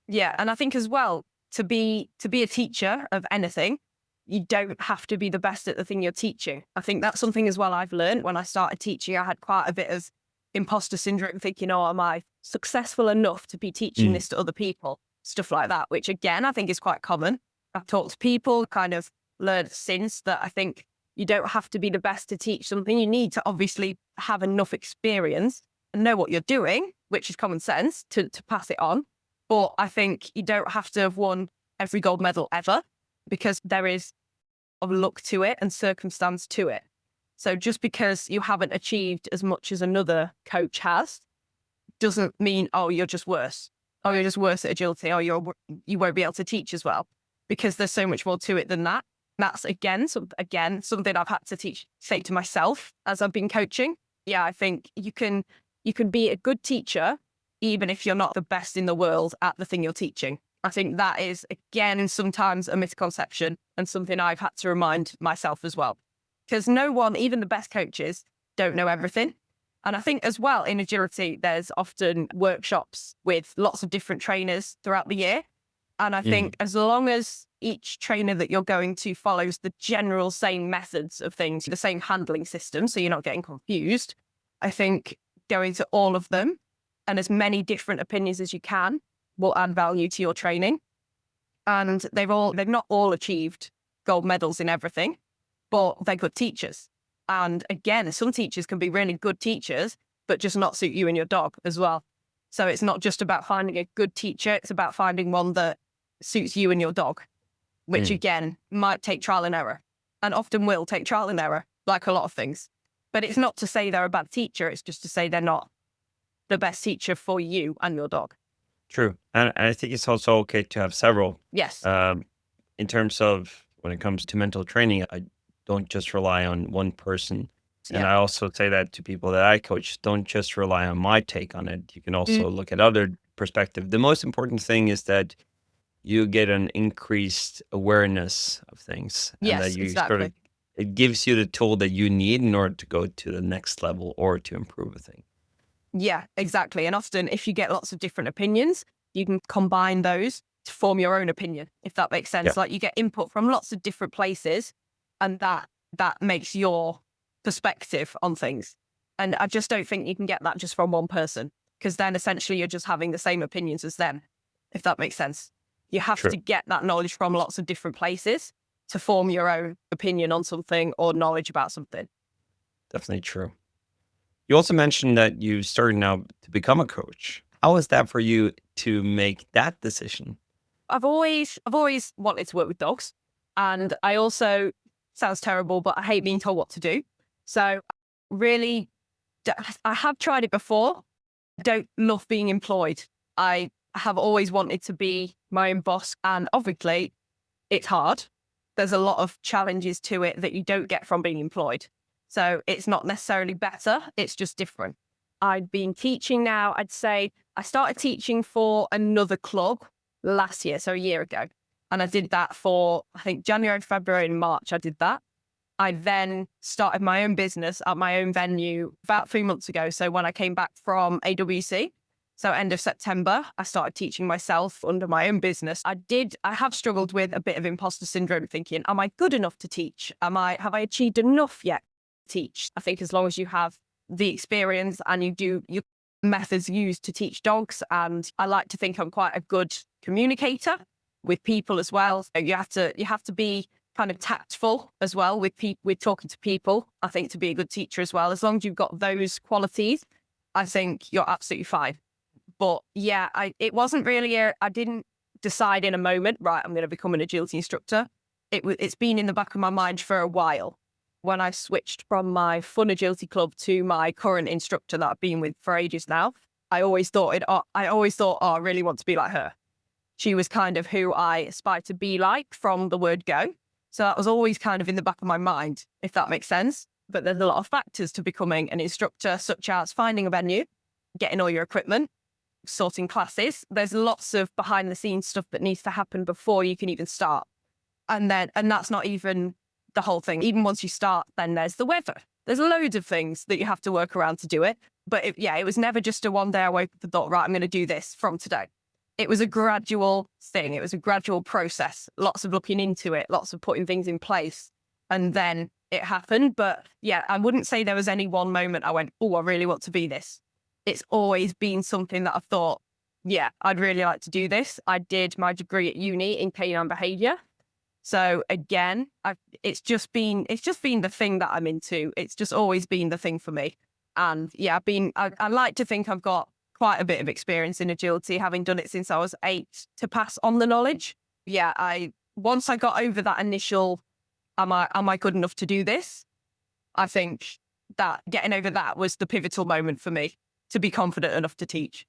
Yeah. And I think as well, to be a teacher of anything, you don't have to be the best at the thing you're teaching. I think that's something as well I've learned when I started teaching. I had quite a bit of imposter syndrome, thinking, oh, am I successful enough to be teaching this to other people? Stuff like that, which again, I think is quite common. I've talked to people, kind of learned since that I think you don't have to be the best to teach something. You need to obviously have enough experience and know what you're doing, which is common sense to pass it on. But I think you don't have to have won every gold medal ever, because there is of luck to it and circumstance to it. So just because you haven't achieved as much as another coach has doesn't mean, oh, you're just worse. Oh, you're just worse at agility. Oh, you won't be able to teach as well, because there's so much more to it than that. That's again something I've had to say to myself as I've been coaching. Yeah, I think you can be a good teacher even if you're not the best in the world at the thing you're teaching. I think that is, again, sometimes a misconception and something I've had to remind myself as well. Because no one, even the best coaches, don't know everything. And I think as well in agility, there's often workshops with lots of different trainers throughout the year. And I think as long as each trainer that you're going to follows the general same methods of things, the same handling system, so you're not getting confused, I think going to all of them and as many different opinions as you can will add value to your training. And they've not all achieved gold medals in everything, but they're good teachers. And again, some teachers can be really good teachers, but just not suit you and your dog as well. So it's not just about finding a good teacher, it's about finding one that suits you and your dog, which again, might take trial and error, and often will take trial and error, like a lot of things. But it's not to say they're a bad teacher, it's just to say they're not the best teacher for you and your dog. True. And I think it's also okay to have several. Yes. In terms of when it comes to mental training, I don't just rely on one person. And Yeah. I also say that to people that I coach, don't just rely on my take on it. You can also look at other perspective. The most important thing is that you get an increased awareness of things. And Yes, that you exactly. it gives you the tool that you need in order to go to the next level or to improve a thing. Yeah, exactly. And often if you get lots of different opinions, you can combine those to form your own opinion, if that makes sense. Yeah. Like you get input from lots of different places, and that makes your perspective on things. And I just don't think you can get that just from one person, because then essentially you're just having the same opinions as them, if that makes sense. You have True. to get that knowledge from lots of different places to form your own opinion on something or knowledge about something. Definitely true. You also mentioned that you started now to become a coach. How was that for you to make that decision? I've always wanted to work with dogs, and I also, sounds terrible, but I hate being told what to do. So really, I have tried it before. I don't love being employed. I have always wanted to be my own boss, and obviously it's hard. There's a lot of challenges to it that you don't get from being employed. So it's not necessarily better, it's just different. I'd been teaching now, I'd say I started teaching for another club last year, so a year ago. And I did that for, I think, January, February, and March. I did that. I then started my own business at my own venue about 3 months ago. So when I came back from AWC, so end of September, I started teaching myself under my own business. I have struggled with a bit of imposter syndrome, thinking, am I good enough to teach? Have I achieved enough yet to teach? I think as long as you have the experience and you do your methods used to teach dogs, and I like to think I'm quite a good communicator with people as well. So you have to be kind of tactful as well with talking to people, I think, to be a good teacher as well. As long as you've got those qualities, I think you're absolutely fine. But yeah, it wasn't really I didn't decide in a moment, right, I'm going to become an agility instructor. It's been in the back of my mind for a while. When I switched from my fun agility club to my current instructor that I've been with for ages now, I always thought, oh, I really want to be like her. She was kind of who I aspired to be like from the word go. So that was always kind of in the back of my mind, if that makes sense. But there's a lot of factors to becoming an instructor, such as finding a venue, getting all your equipment, sorting classes. There's lots of behind the scenes stuff that needs to happen before you can even start. And that's not even the whole thing. Even once you start, then there's the weather. There's loads of things that you have to work around to do it. But it was never just a one day I woke up and thought, right, I'm going to do this from today. It was a gradual thing. It was a gradual process, lots of looking into it, lots of putting things in place. And then it happened. But yeah, I wouldn't say there was any one moment I went, oh, I really want to be this. It's always been something that I thought, yeah, I'd really like to do this. I did my degree at uni in canine behavior. So again, it's just been the thing that I'm into. It's just always been the thing for me. And yeah, I like to think I've got quite a bit of experience in agility, having done it since I was 8 to pass on the knowledge. Yeah, once I got over that initial, am I good enough to do this? I think that getting over that was the pivotal moment for me to be confident enough to teach.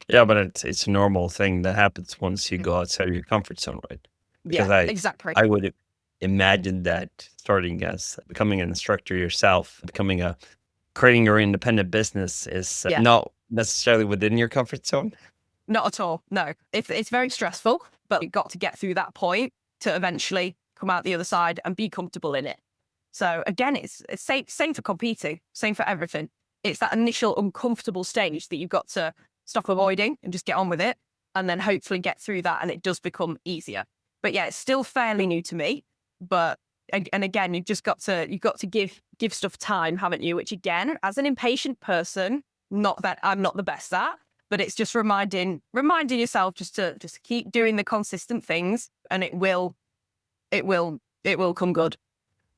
Yeah, but it's a normal thing that happens once you go outside of your comfort zone, right? Because Yeah, exactly. I would imagine that starting as becoming an instructor yourself, creating your independent business is not necessarily within your comfort zone. Not at all. No, it's very stressful, but you've got to get through that point to eventually come out the other side and be comfortable in it. So again, it's same for competing, same for everything. It's that initial uncomfortable stage that you've got to stop avoiding and just get on with it, and then hopefully get through that, and it does become easier. But yeah, it's still fairly new to me. But and again, you've got to give stuff time, haven't you? Which again, as an impatient person, not that I'm not the best at, but it's just reminding yourself just to keep doing the consistent things, and it will come good.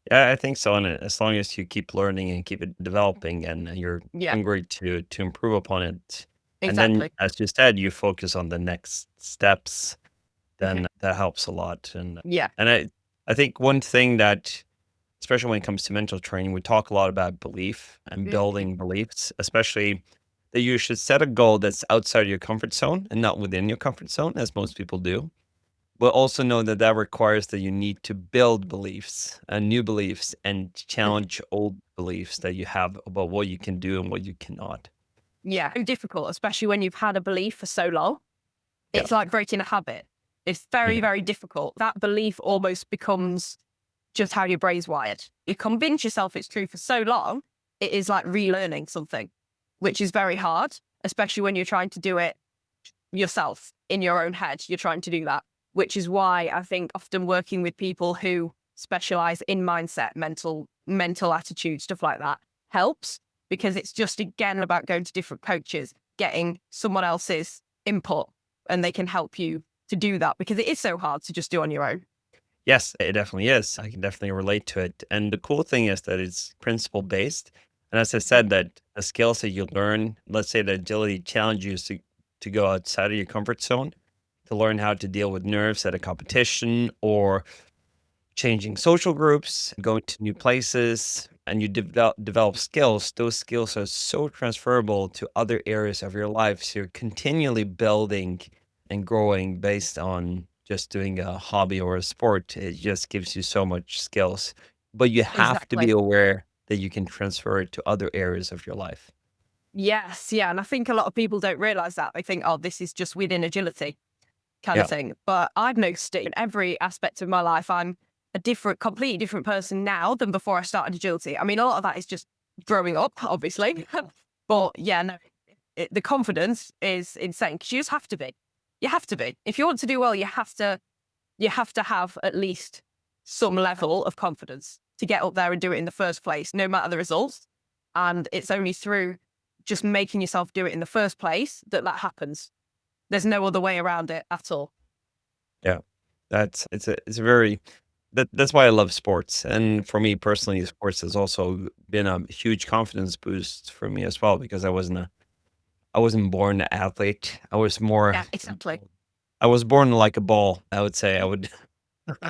Yeah, I think so. And as long as you keep learning and keep it developing, and you're hungry to improve upon it, and then, as you said, you focus on the next steps, then that helps a lot. And I think one thing that, especially when it comes to mental training, we talk a lot about belief and building beliefs, especially that you should set a goal that's outside your comfort zone and not within your comfort zone, as most people do. But also know that requires that you need to build beliefs and new beliefs and challenge old beliefs that you have about what you can do and what you cannot. Yeah, so difficult, especially when you've had a belief for so long. It's like breaking a habit. It's very, very difficult. That belief almost becomes just how your brain's wired. You convince yourself it's true for so long, it is like relearning something, which is very hard, especially when you're trying to do it yourself in your own head. You're trying to do that, which is why I think often working with people who specialize in mindset, mental attitude, stuff like that helps, because it's just, again, about going to different coaches, getting someone else's input, and they can help you to do that, because it is so hard to just do on your own. Yes, it definitely is. I can definitely relate to it. And the cool thing is that it's principle based. And as I said, that the skills that you learn, let's say the agility challenges you to go outside of your comfort zone, to learn how to deal with nerves at a competition, or changing social groups, going to new places, and you develop skills. Those skills are so transferable to other areas of your life. So you're continually building and growing based on just doing a hobby or a sport. It just gives you so much skills, but you have to be aware that you can transfer it to other areas of your life. Yes, yeah. And I think a lot of people don't realize that. They think, oh, this is just within agility. kind of thing. But I've noticed it in every aspect of my life. I'm a completely different person now than before I started agility. I mean, a lot of that is just growing up, obviously. But yeah, no, the confidence is insane because you just have to be. You have to be. If you want to do well, you have to have at least some level of confidence to get up there and do it in the first place, no matter the results. And it's only through just making yourself do it in the first place that happens. There's no other way around it at all. Yeah, it's a very that's why I love sports, and for me personally, sports has also been a huge confidence boost for me as well because I wasn't born an athlete. I was more Yeah, exactly. I was born like a ball. I would say I would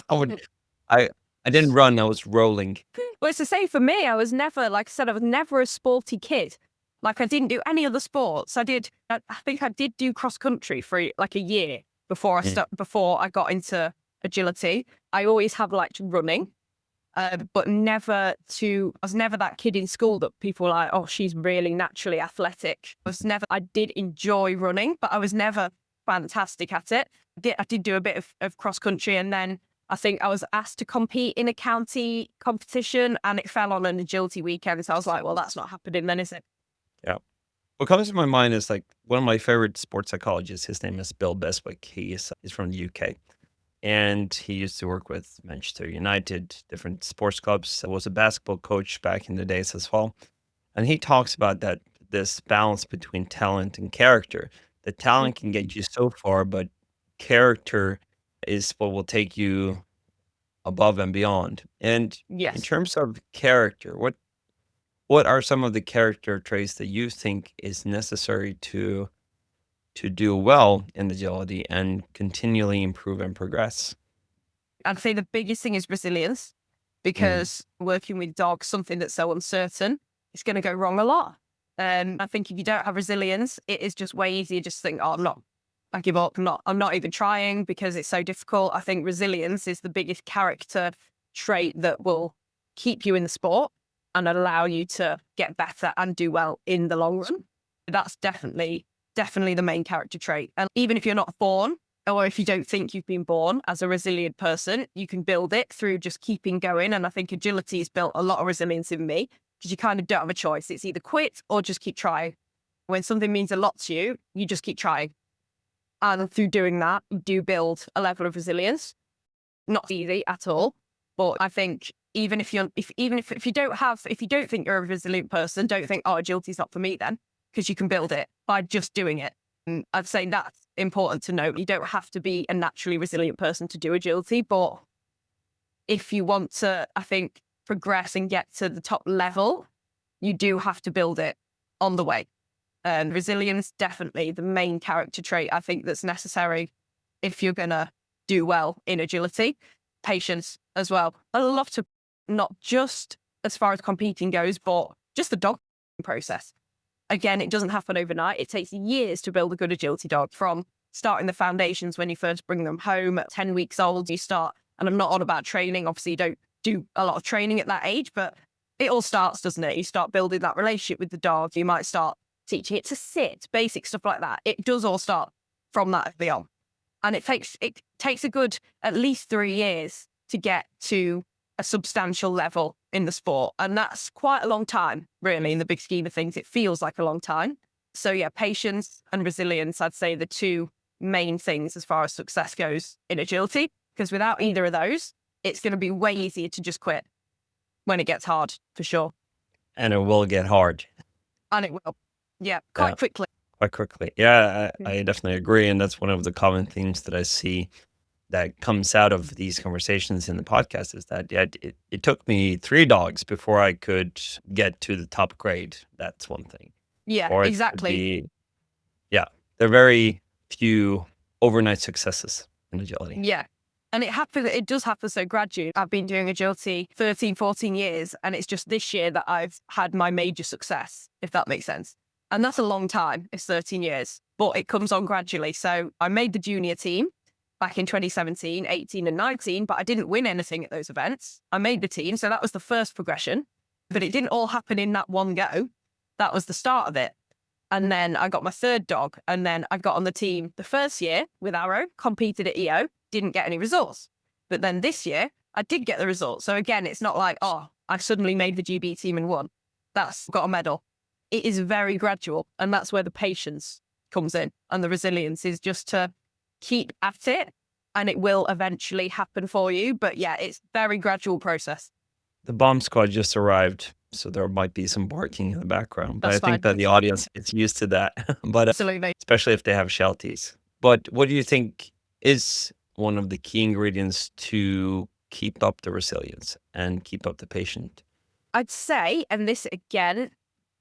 I would I I didn't run. I was rolling. Well, it's the same for me. I was never, like I said, I was never a sporty kid. Like I didn't do any other sports. I think I did do cross country for like a year before Mm. before I got into agility. I always have liked running, but I was never that kid in school that people were like, oh, she's really naturally athletic. I did enjoy running, but I was never fantastic at it. I did do a bit of cross country, and then I think I was asked to compete in a county competition and it fell on an agility weekend. So I was like, well, that's not happening then, is it? Yeah. What comes to my mind is like one of my favorite sports psychologists. His name is Bill Beswick. He's from the UK, and he used to work with Manchester United, different sports clubs. I was a basketball coach back in the days as well, and he talks about that this balance between talent and character. The talent can get you so far, but character is what will take you above and beyond. And in Yes. terms of character, what are some of the character traits that you think is necessary to do well in agility and continually improve and progress? I'd say the biggest thing is resilience Mm, because working with dogs, something that's so uncertain, it's going to go wrong a lot. And I think if you don't have resilience, it is just way easier just to think, oh, I give up. I'm not even trying because it's so difficult. I think resilience is the biggest character trait that will keep you in the sport and allow you to get better and do well in the long run. That's definitely the main character trait. And even if you're not born, or if you don't think you've been born as a resilient person, you can build it through just keeping going. And I think agility has built a lot of resilience in me because you kind of don't have a choice. It's either quit or just keep trying. When something means a lot to you, you just keep trying. And through doing that, you do build a level of resilience. Not easy at all. But I think even if you don't think you're a resilient person, don't think, oh, agility is not for me then, because you can build it by just doing it. And I'd say that's important to note. You don't have to be a naturally resilient person to do agility, but if you want to, I think, progress and get to the top level, you do have to build it on the way. And resilience, definitely the main character trait I think that's necessary if you're going to do well in agility. Patience as well. I love to, not just as far as competing goes, but just the dog process. Again, it doesn't happen overnight. It takes years to build a good agility dog, from starting the foundations when you first bring them home at 10 weeks old. You start, and I'm not on about training. Obviously, you don't do a lot of training at that age, but it all starts, doesn't it? You start building that relationship with the dog. You might start teaching it to sit, basic stuff like that. It does all start from that early on. And it takes a good at least 3 years to get to a substantial level in the sport. And that's quite a long time, really, in the big scheme of things. It feels like a long time. So yeah, patience and resilience, I'd say the two main things as far as success goes in agility, because without either of those, it's going to be way easier to just quit when it gets hard, for sure. and it will get hard. And it will. Yeah, Yeah, quite quickly. quite quickly. Yeah, Yeah. I definitely agree. And that's one of the common themes that I see that comes out of these conversations in the podcast is that, yeah, it took me 3 dogs before I could get to the top grade. That's one thing. Yeah, Or it could exactly. be, yeah, there are very few overnight successes in agility. Yeah. And it does happen so gradually. I've been doing agility 13, 14 years, and it's just this year that I've had my major success, if that makes sense. And that's a long time. It's 13 years, but it comes on gradually. So I made the junior team back in 2017, 18 and 19, but I didn't win anything at those events. I made the team. So that was the first progression, but it didn't all happen in that one go. That was the start of it. And then I got my third dog. And then I got on the team the first year with Arrow, competed at EO, didn't get any results. But then this year, I did get the results. So again, it's not like, oh, I suddenly made the GB team and won. That's got a medal. It is very gradual. And that's where the patience comes in. And the resilience is just to keep at it and it will eventually happen for you. But yeah, it's very gradual process. The bomb squad just arrived, so there might be some barking in the background. But That's I think fine. that the audience is used to that. But Absolutely. especially if they have Shelties. But what do you think is one of the key ingredients to keep up the resilience and keep up the patience? I'd say, and this again,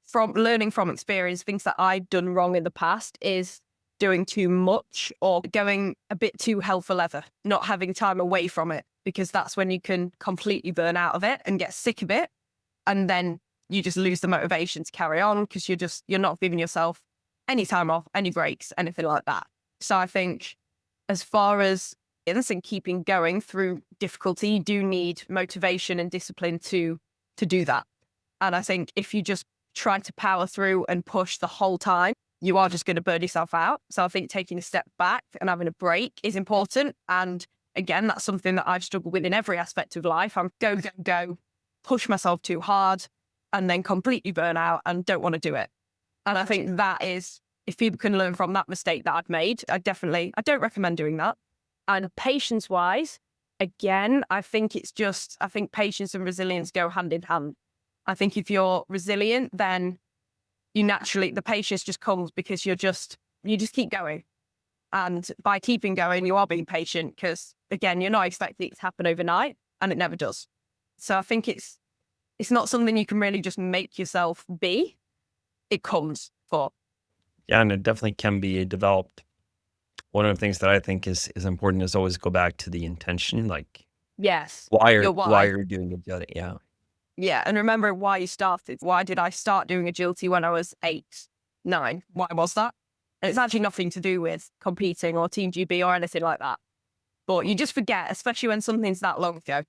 from learning from experience, things that I've done wrong in the past is doing too much or going a bit too hell for leather, not having time away from it, because that's when you can completely burn out of it and get sick of it. And then you just lose the motivation to carry on because you're not giving yourself any time off, any breaks, anything like that. So I think as far as and keeping going through difficulty, you do need motivation and discipline to do that. And I think if you just try to power through and push the whole time, you are just going to burn yourself out. So I think taking a step back and having a break is important. And again, that's something that I've struggled with in every aspect of life. I'm go, push myself too hard and then completely burn out and don't want to do it. And I think that is, if people can learn from that mistake that I've made, I don't recommend doing that. And patience wise, again, I think patience and resilience go hand in hand. I think if you're resilient, then the patience just comes because you just keep going. And by keeping going, you are being patient because, again, you're not expecting it to happen overnight and it never does. So I think it's not something you can really just make yourself be. It comes for. Yeah, and it definitely can be developed. One of the things that I think is important is always go back to the intention, like Yes. why your why. are you doing it? Yeah. Yeah. And remember why you started. Why did I start doing agility when I was 8, 9? Why was that? And it's actually nothing to do with competing or Team GB or anything like that. But you just forget, especially when something's that long ago.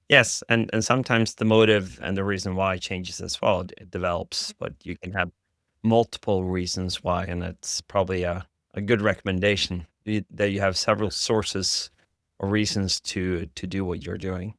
Yes, and sometimes the motive and the reason why changes as well. It develops, but you can have multiple reasons why, and it's probably a good recommendation that you have several sources or reasons to do what you're doing.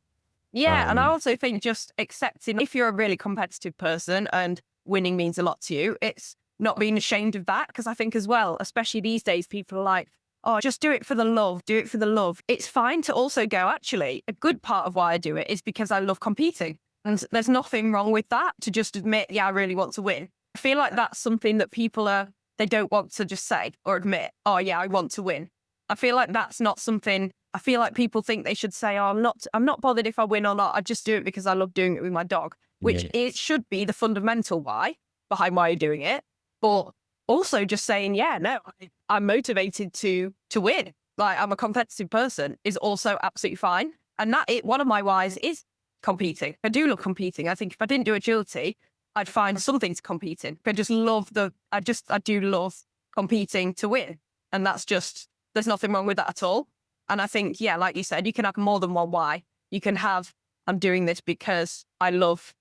Yeah, and I also think just accepting, if you're a really competitive person and winning means a lot to you, it's not being ashamed of that. Because I think as well, especially these days, people are like, oh, just do it for the love, do it for the love. It's fine to also go, actually, a good part of why I do it is because I love competing. And there's nothing wrong with that, to just admit, yeah, I really want to win. I feel like that's something that they don't want to just say or admit, oh yeah, I want to win. I feel like that's not something, I feel like people think they should say, oh, I'm not bothered if I win or not. I just do it because I love doing it with my dog, which it should be the fundamental why behind why you're doing it. But also just saying, yeah, no, I'm motivated to win. Like I'm a competitive person is also absolutely fine. And one of my whys is competing. I do love competing. I think if I didn't do agility, I'd find something to compete in. I do love competing to win. And there's nothing wrong with that at all. And I think, yeah, like you said, you can have more than one why. You can have, I'm doing this because I love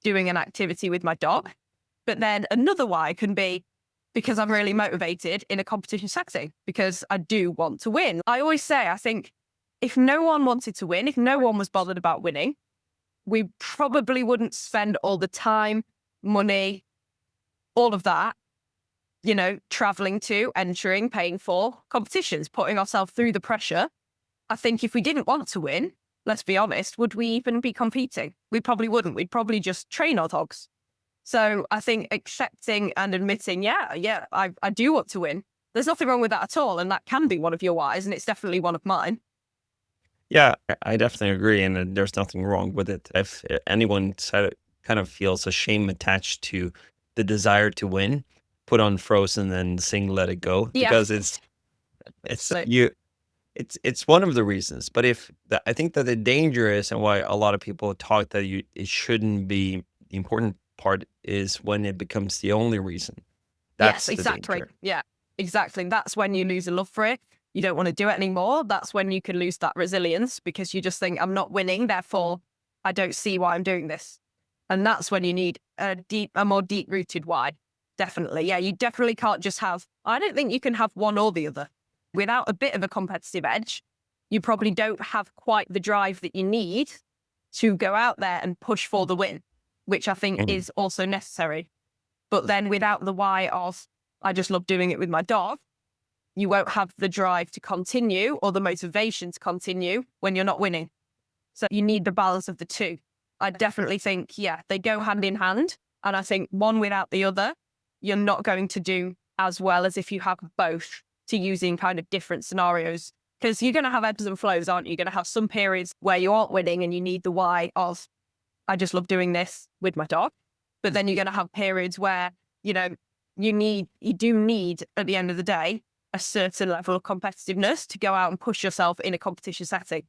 doing an activity with my dog. But then another why can be because I'm really motivated in a competition setting, because I do want to win. I always say, I think if no one wanted to win, if no one was bothered about winning, we probably wouldn't spend all the time, money, all of that, traveling to, entering, paying for competitions, putting ourselves through the pressure. I think if we didn't want to win, let's be honest, would we even be competing? We probably wouldn't. We'd probably just train our dogs. So I think accepting and admitting, yeah, I do want to win. There's nothing wrong with that at all. And that can be one of your whys, and it's definitely one of mine. Yeah, I definitely agree. And there's nothing wrong with it. If anyone kind of feels a shame attached to the desire to win, put on Frozen and sing Let It Go, because it's one of the reasons. But I think that the danger is, and why a lot of people talk that it shouldn't be, the important part is when it becomes the only reason. That's yes, exactly. The danger. Yeah, exactly. That's when you lose a love for it. You don't want to do it anymore. That's when you can lose that resilience, because you just think, I'm not winning, therefore I don't see why I'm doing this. And that's when you need a more deep-rooted why. Definitely. Yeah, you definitely can't just have, I don't think you can have one or the other. Without a bit of a competitive edge, you probably don't have quite the drive that you need to go out there and push for the win, which I think Mhm. is also necessary. But then without the why of, I just love doing it with my dog, you won't have the drive to continue or the motivation to continue when you're not winning. So you need the balance of the two. I definitely think, yeah, they go hand in hand. And I think one without the other, you're not going to do as well as if you have both, to using kind of different scenarios. Because you're going to have ebbs and flows, aren't you? You're going to have some periods where you aren't winning and you need the why of, I just love doing this with my dog. But then you're going to have periods where, you know, you do need at the end of the day, a certain level of competitiveness to go out and push yourself in a competition setting.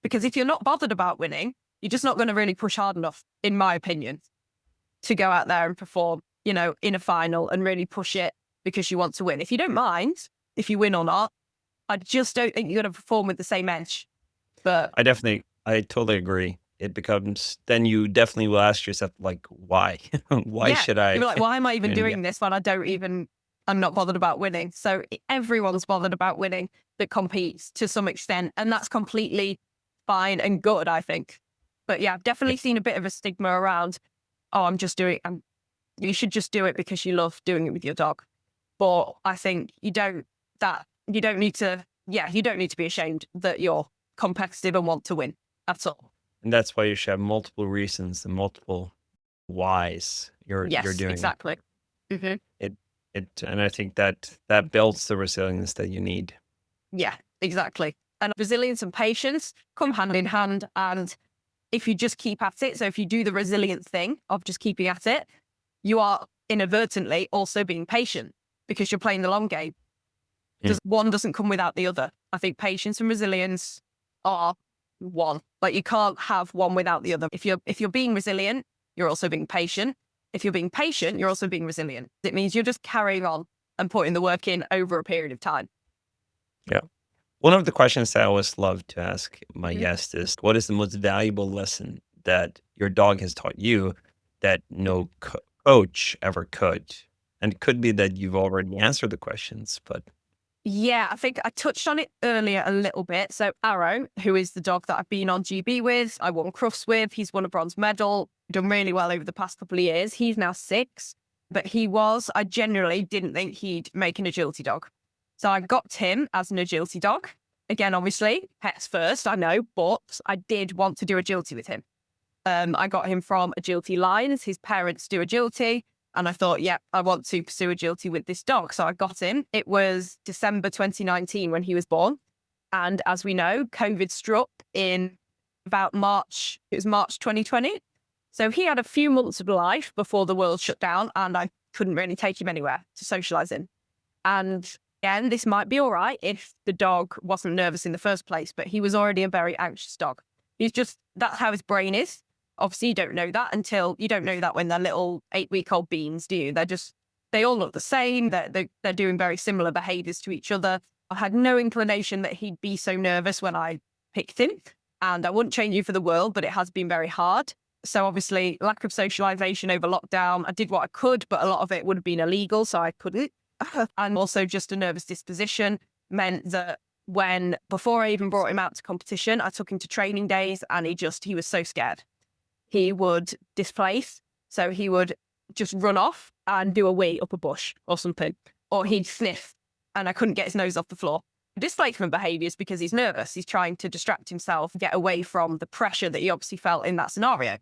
Because if you're not bothered about winning, you're just not going to really push hard enough, in my opinion, to go out there and perform, you know, in a final and really push it because you want to win. If you don't mind if you win or not, I just don't think you're going to perform with the same edge. But I totally agree. It becomes, then you definitely will ask yourself, like, why? Why yeah, should I? you're like, why am I even And yeah, doing this when I'm not bothered about winning? So everyone's bothered about winning that competes to some extent. And that's completely fine and good, I think. But yeah, I've yeah, definitely seen a bit of a stigma around, oh, you should just do it because you love doing it with your dog. But I think you don't need to, yeah, you don't need to be ashamed that you're competitive and want to win at all. and that's why you should have multiple reasons and multiple whys you're Yes, doing it. exactly. Hmm. And I think that builds the resilience that you need. Yeah, exactly. And resilience and patience come hand in hand. And if you just keep at it, so if you do the resilient thing of just keeping at it, you are inadvertently also being patient because you're playing the long game. Mm. One doesn't come without the other. I think patience and resilience are one. Like you can't have one without the other. If you're being resilient, you're also being patient. If you're being patient, you're also being resilient. It means you're just carrying on and putting the work in over a period of time. Yeah. One of the questions I always love to ask my Mhm. guests is, what is the most valuable lesson that your dog has taught you that no coach ever could? And it could be that you've already answered the questions, but Yeah, I think I touched on it earlier a little bit. So Arrow, who is the dog that I've been on GB with, I won Crufts with, he's won a bronze medal, done really well over the past couple of years. He's now 6, but I generally didn't think he'd make an agility dog. So I got him as an agility dog. Again, obviously, pets first, I know, but I did want to do agility with him. I got him from Agility Lines. His parents do agility. And I thought, yeah, I want to pursue agility with this dog. So I got him. It was December 2019 when he was born. And as we know, COVID struck in about March. It was March 2020. So he had a few months of life before the world shut down and I couldn't really take him anywhere to socialize in. And again, this might be all right if the dog wasn't nervous in the first place, but he was already a very anxious dog. That's how his brain is. Obviously, you don't know that when they're little 8-week-old beans, do you? They all look the same. They're doing very similar behaviors to each other. I had no inclination that he'd be so nervous when I picked him. And I wouldn't change you for the world, but it has been very hard. So obviously, lack of socialization over lockdown. I did what I could, but a lot of it would have been illegal, so I couldn't. And also just a nervous disposition meant that before I even brought him out to competition, I took him to training days and he was so scared. He would displace. So he would just run off and do a wee up a bush or something, or he'd sniff and I couldn't get his nose off the floor. Displacement behaviors because he's nervous. He's trying to distract himself, get away from the pressure that he obviously felt in that scenario.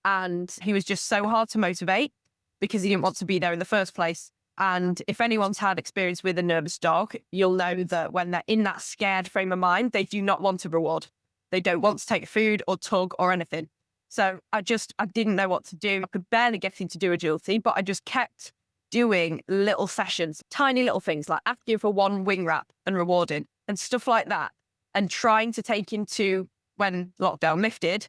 And he was just so hard to motivate because he didn't want to be there in the first place. And if anyone's had experience with a nervous dog, you'll know that when they're in that scared frame of mind, they do not want to reward. They don't want to take food or tug or anything. So I didn't know what to do. I could barely get him to do agility, but I just kept doing little sessions, tiny little things like asking for one wing wrap and rewarding and stuff like that. And trying to take him to, when lockdown lifted,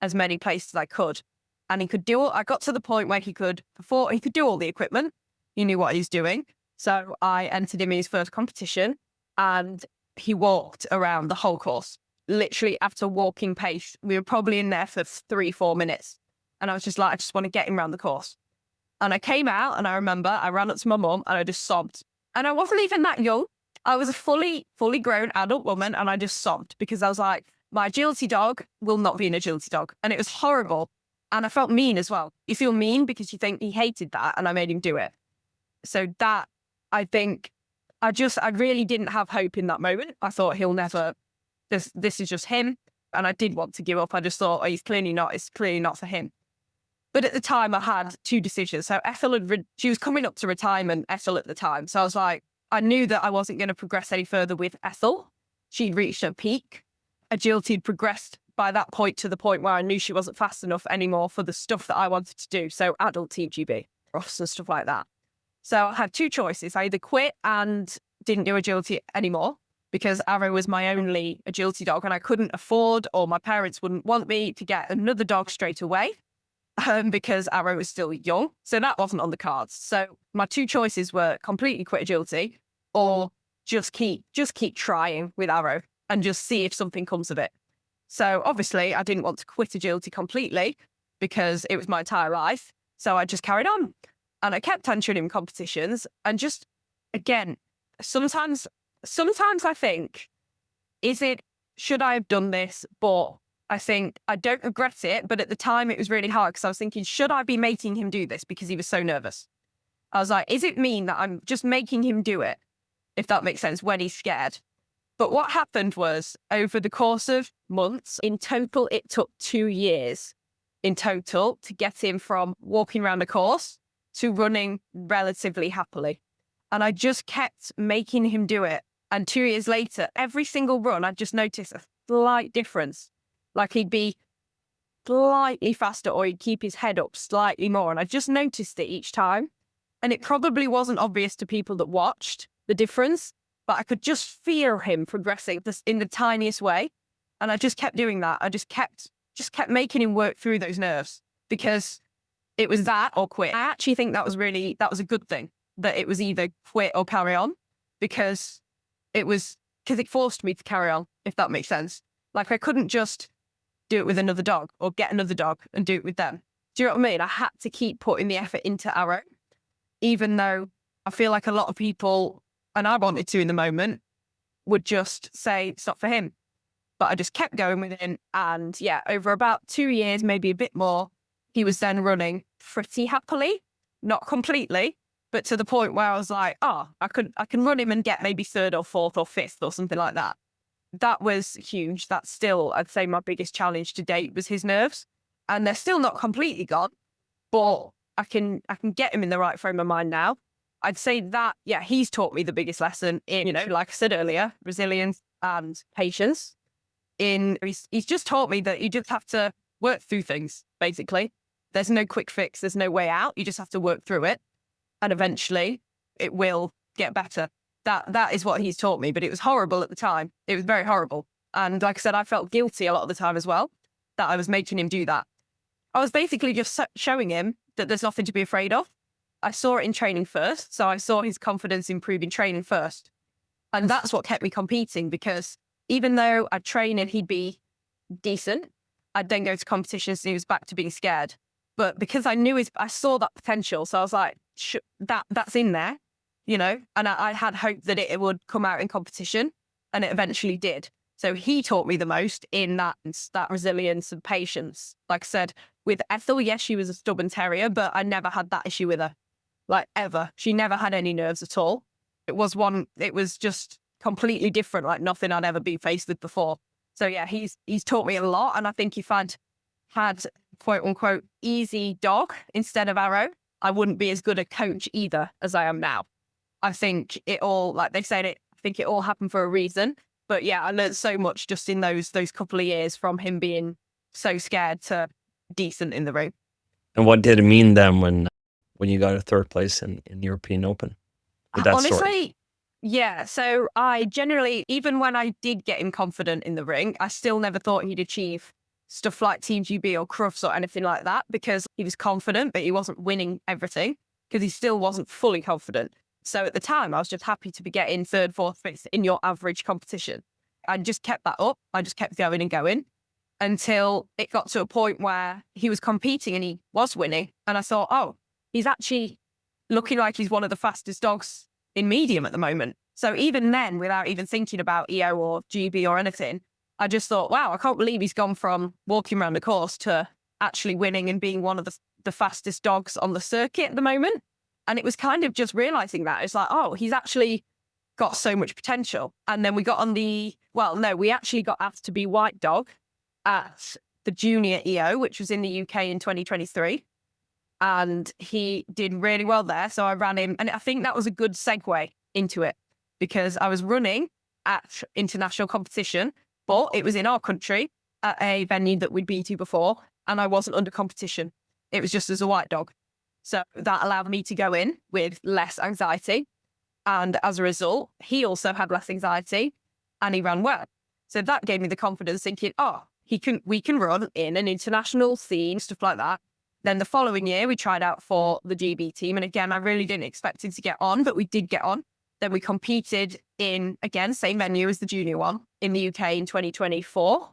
as many places as I could. And I got to the point where he could do all the equipment. He knew what he was doing. So I entered him in his first competition and he walked around the whole course. Literally after walking pace, we were probably in there for 3-4 minutes. And I was just like, I just want to get him around the course. And I came out and I remember I ran up to my mum and I just sobbed. And I wasn't even that young. I was a fully grown adult woman and I just sobbed because I was like, my agility dog will not be an agility dog. And it was horrible. And I felt mean as well. You feel mean because you think he hated that and I made him do it. So that, I think, I really didn't have hope in that moment. I thought he'll never, this is just him. And I did want to give up. I just thought, oh, it's clearly not for him. But at the time I had two decisions. So Ethel she was coming up to retirement, Ethel at the time. So I was like, I knew that I wasn't going to progress any further with Ethel. She'd reached her peak. Agility had progressed by that point to the point where I knew she wasn't fast enough anymore for the stuff that I wanted to do. So adult Team GB, roughs and stuff like that. So I had two choices. I either quit and didn't do agility anymore because Arrow was my only agility dog and I couldn't afford, or my parents wouldn't want me to get another dog straight away because Arrow was still young. So that wasn't on the cards. So my two choices were completely quit agility or just keep trying with Arrow and just see if something comes of it. So obviously I didn't want to quit agility completely because it was my entire life. So I just carried on and I kept entering in competitions and just, again, sometimes I think, should I have done this? But I think I don't regret it. But at the time it was really hard because I was thinking, should I be making him do this because he was so nervous? I was like, is it mean that I'm just making him do it? If that makes sense, when he's scared. But what happened was over the course of months, in total, it took 2 years in total to get him from walking around a course to running relatively happily. And I just kept making him do it. And 2 years later, every single run, I just noticed a slight difference. Like he'd be slightly faster or he'd keep his head up slightly more. And I just noticed it each time. And it probably wasn't obvious to people that watched the difference, but I could just feel him progressing in the tiniest way. And I just kept doing that. I just kept making him work through those nerves because it was that or quit. I actually think that was a good thing, that it was either quit or carry on because it forced me to carry on, if that makes sense. Like I couldn't just do it with another dog or get another dog and do it with them. Do you know what I mean? I had to keep putting the effort into Arrow, even though I feel like a lot of people, and I wanted to in the moment, would just say it's not for him. But I just kept going with him. And yeah, over about 2 years, maybe a bit more, he was then running pretty happily, not completely, but to the point where I was like, oh, I can run him and get maybe third or fourth or fifth or something like that. That was huge. That's still, I'd say, my biggest challenge to date was his nerves. And they're still not completely gone, but I can get him in the right frame of mind now. I'd say that, yeah, he's taught me the biggest lesson in, like I said earlier, resilience and patience. He's just taught me that you just have to work through things, basically. There's no quick fix. There's no way out. You just have to work through it. And eventually it will get better. That is what he's taught me. But it was horrible at the time. It was very horrible. And like I said, I felt guilty a lot of the time as well, that I was making him do that. I was basically just showing him that there's nothing to be afraid of. I saw it in training first. So I saw his confidence improve in training first. And that's what kept me competing, because even though I'd train and he'd be decent, I'd then go to competitions and he was back to being scared. But because I saw that potential. So I was like, that's in there, and I had hope that it would come out in competition, and it eventually did. So he taught me the most in that resilience and patience. Like I said, with Ethel, yes, she was a stubborn terrier, but I never had that issue with her, like ever. She never had any nerves at all. It was just completely different, like nothing I'd ever been faced with before. So yeah, he's taught me a lot. And I think if I'd had quote unquote easy dog instead of Arrow, I wouldn't be as good a coach either as I am now. I think it all, like they said, I think it all happened for a reason. But yeah, I learned so much just in those couple of years from him being so scared to decent in the ring. And what did it mean then when you got a third place in European Open? With that Honestly, story? yeah. So I generally, even when I did get him confident in the ring, I still never thought he'd achieve stuff like Team GB or Crufts or anything like that, because he was confident, but he wasn't winning everything because he still wasn't fully confident. So at the time, I was just happy to be getting third, fourth, fifth in your average competition. I just kept that up. I just kept going and going until it got to a point where he was competing and he was winning. And I thought, oh, he's actually looking like he's one of the fastest dogs in medium at the moment. So even then, without even thinking about EO or GB or anything, I just thought, wow, I can't believe he's gone from walking around the course to actually winning and being one of the fastest dogs on the circuit at the moment. And it was kind of just realizing that. It's like, oh, he's actually got so much potential. And then we got on we actually got asked to be white dog at the junior EO, which was in the UK in 2023. And he did really well there. So I ran him. And I think that was a good segue into it because I was running at international competition, but it was in our country at a venue that we'd been to before. And I wasn't under competition. It was just as a white dog. So that allowed me to go in with less anxiety. And as a result, he also had less anxiety and he ran well. So that gave me the confidence thinking, we can run in an international scene, stuff like that. Then the following year, we tried out for the GB team. And again, I really didn't expect it to get on, but we did get on. Then we competed in, again, same venue as the junior one in the UK in 2024.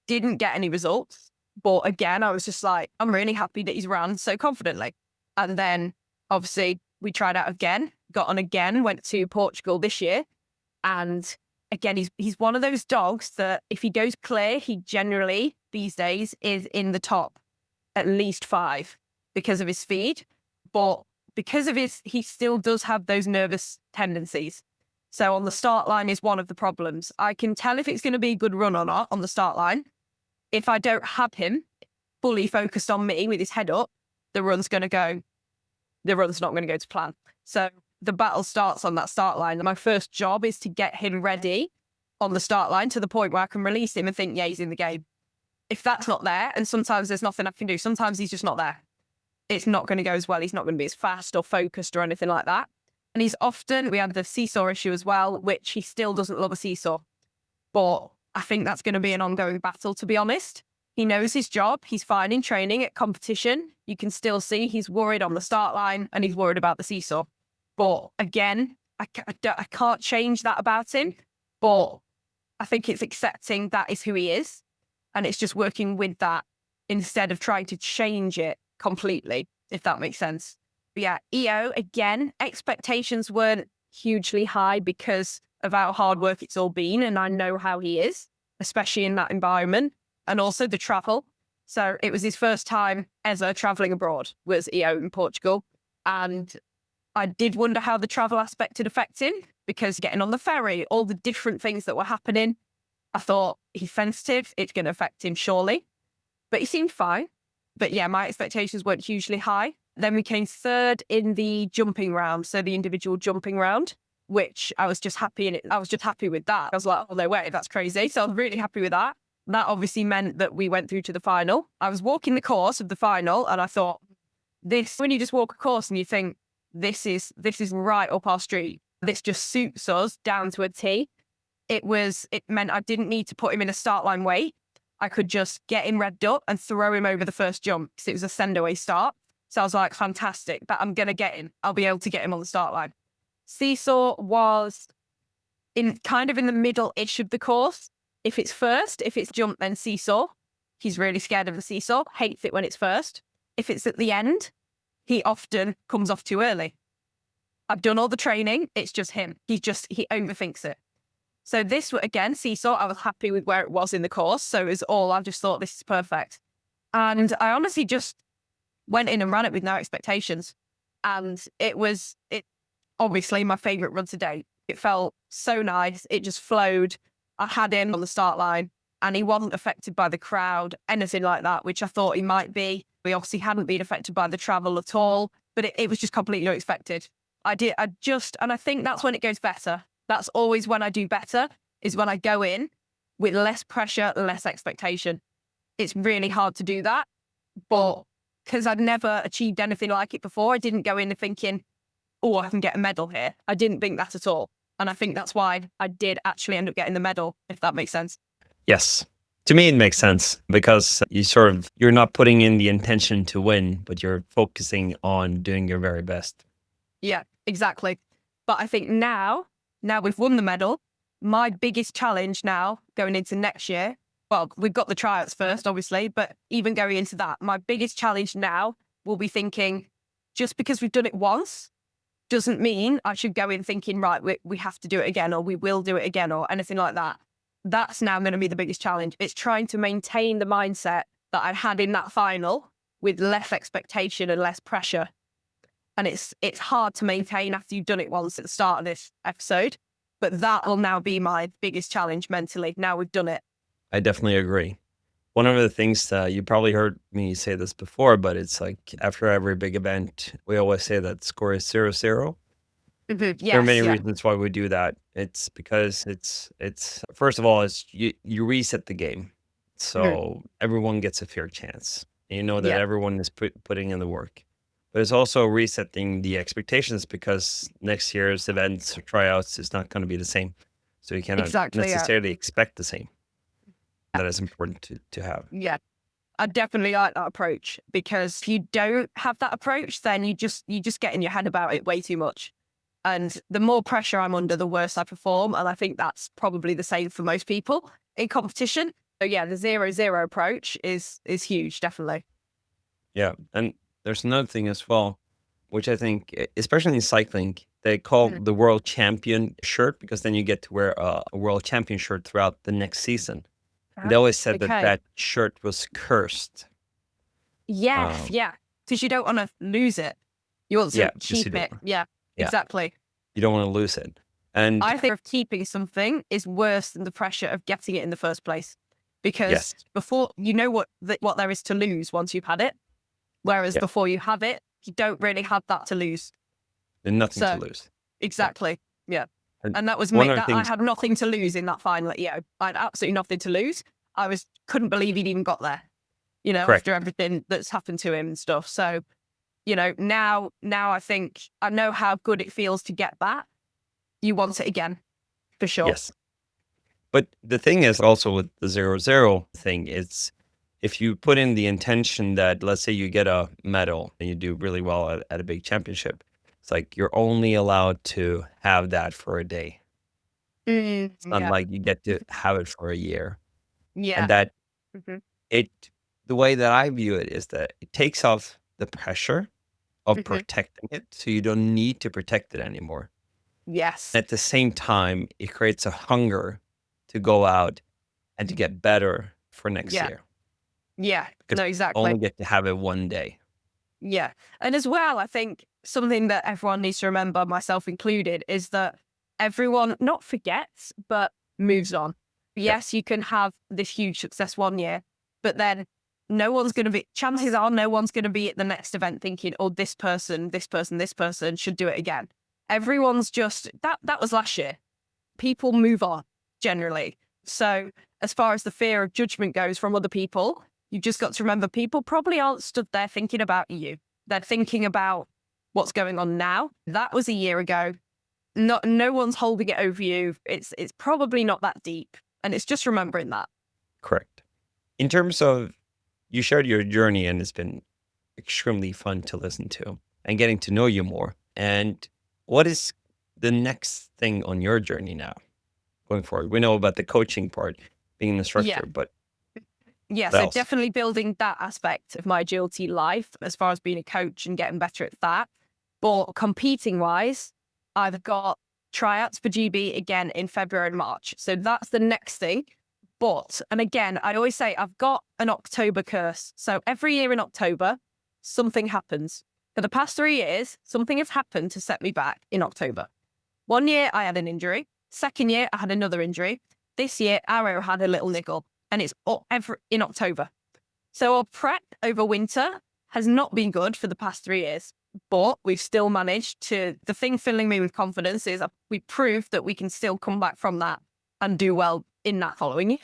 Didn't get any results. But again, I was just like, I'm really happy that he's ran so confidently. And then obviously we tried out again, got on again, went to Portugal this year. And again, he's one of those dogs that if he goes clear, he generally these days is in the top at least 5 because of his speed. But because of he still does have those nervous tendencies. So on the start line is one of the problems. I can tell if it's going to be a good run or not on the start line. If I don't have him fully focused on me with his head up, the run's not going to go to plan. So the battle starts on that start line. And my first job is to get him ready on the start line to the point where I can release him and think, yeah, he's in the game. If that's not there, and sometimes there's nothing I can do, sometimes he's just not there. It's not going to go as well. He's not going to be as fast or focused or anything like that. And we had the seesaw issue as well, which he still doesn't love a seesaw. But I think that's going to be an ongoing battle, to be honest. He knows his job. He's fine in training at competition. You can still see he's worried on the start line and he's worried about the seesaw. But again, I can't change that about him. But I think it's accepting that is who he is. And it's just working with that instead of trying to change it completely, if that makes sense. But yeah, EO, again, expectations weren't hugely high because of how hard work it's all been. And I know how he is, especially in that environment. And also the travel. So it was his first time ever traveling abroad was EO in Portugal. And I did wonder how the travel aspect had affected him because getting on the ferry, all the different things that were happening, I thought he's sensitive. It's going to affect him surely. But he seemed fine. But yeah, my expectations weren't hugely high. Then we came third in the jumping round. So the individual jumping round, which I was just happy. I was just happy with that. I was like, oh, no way, that's crazy. So I was really happy with that. That obviously meant that we went through to the final. I was walking the course of the final and I thought, when you just walk a course and you think, this is right up our street. This just suits us down to a T. It meant I didn't need to put him in a start line weight. I could just get him revved up and throw him over the first jump because it was a send away start. So I was like, fantastic, that I'm going to get him. I'll be able to get him on the start line. Seesaw was kind of in the middle-ish of the course. If it's jump, then seesaw. He's really scared of the seesaw, hates it when it's first. If it's at the end, he often comes off too early. I've done all the training. It's just him. He overthinks it. So this, again, seesaw, I was happy with where it was in the course. So it was I just thought this is perfect. And I honestly just went in and ran it with no expectations. And it obviously my favorite run to date. It felt so nice. It just flowed. I had him on the start line and he wasn't affected by the crowd, anything like that, which I thought he might be. We obviously hadn't been affected by the travel at all, but it was just completely unexpected. And I think that's when it goes better. That's always when I do better, is when I go in with less pressure, less expectation. It's really hard to do that, but because I'd never achieved anything like it before, I didn't go in thinking, oh, I can get a medal here. I didn't think that at all. And I think that's why I did actually end up getting the medal, if that makes sense. Yes. To me, it makes sense because you're not putting in the intention to win, but you're focusing on doing your very best. Yeah, exactly. But I think now we've won the medal, my biggest challenge now going into next year, well, we've got the tryouts first, obviously, but even going into that, my biggest challenge now will be thinking, just because we've done it once doesn't mean I should go in thinking, right, we have to do it again, or we will do it again, or anything like that. That's now going to be the biggest challenge. It's trying to maintain the mindset that I had in that final with less expectation and less pressure. And it's hard to maintain after you've done it once at the start of this episode. But that will now be my biggest challenge mentally. Now we've done it. I definitely agree. One of the things that you probably heard me say this before, but it's like after every big event, we always say that score is 0-0. Yes, There are many reasons why we do that. It's because it's first of all, it's you reset the game. So everyone gets a fair chance. And you know that everyone is putting in the work. But it's also resetting the expectations because next year's events or tryouts is not going to be the same. So you cannot necessarily expect the same. That is important to have. Yeah. I definitely like that approach, because if you don't have that approach, then you just get in your head about it way too much. And the more pressure I'm under, the worse I perform. And I think that's probably the same for most people in competition. So yeah, the 0-0 approach is huge, definitely. Yeah. And there's another thing as well, which I think, especially in cycling, they call the world champion shirt, because then you get to wear a world champion shirt throughout the next season. They always said that shirt was cursed. Yes, because you don't want to lose it. You want to keep it. Yeah, exactly. You don't want to lose it. And I think keeping something is worse than the pressure of getting it in the first place, because before you know what there is to lose once you've had it, whereas before you have it, you don't really have that to lose. There's nothing to lose. Exactly. Yeah. And that was me. I had nothing to lose in that final. I had absolutely nothing to lose. Couldn't believe he'd even got there, after everything that's happened to him and stuff. So, now I think I know how good it feels to get that. You want it again, for sure. Yes. But the thing is also with the 0-0 thing, it's if you put in the intention that, let's say you get a medal and you do really well at a big championship, it's like you're only allowed to have that for a day. It's not like you get to have it for a year. Yeah. And that the way that I view it is that it takes off the pressure of protecting it. So you don't need to protect it anymore. Yes. At the same time, it creates a hunger to go out and to get better for next year. Yeah. Because no, exactly. You only get to have it one day. Yeah. And as well, I think something that everyone needs to remember, myself included, is that everyone not forgets, but moves on. Yes, you can have this huge success one year, but then chances are no one's going to be at the next event thinking, oh, this person should do it again. Everyone's just, that was last year. People move on generally. So as far as the fear of judgment goes from other people, you've just got to remember people probably aren't stood there thinking about you. They're thinking about what's going on now. That was a year ago. No one's holding it over you. It's probably not that deep. And it's just remembering that. Correct. In terms of, you shared your journey and it's been extremely fun to listen to and getting to know you more. And what is the next thing on your journey now going forward? We know about the coaching part, being an instructor, but so definitely building that aspect of my agility life as far as being a coach and getting better at that. But competing wise, I've got tryouts for GB again in February and March. So that's the next thing. And again, I always say I've got an October curse. So every year in October, something happens. For the past 3 years, something has happened to set me back in October. 1 year, I had an injury. 2nd year, I had another injury. This year, Arrow had a little niggle, and it's in October. So our prep over winter has not been good for the past 3 years, but we've still managed to. The thing filling me with confidence is we proved that we can still come back from that and do well in that following year.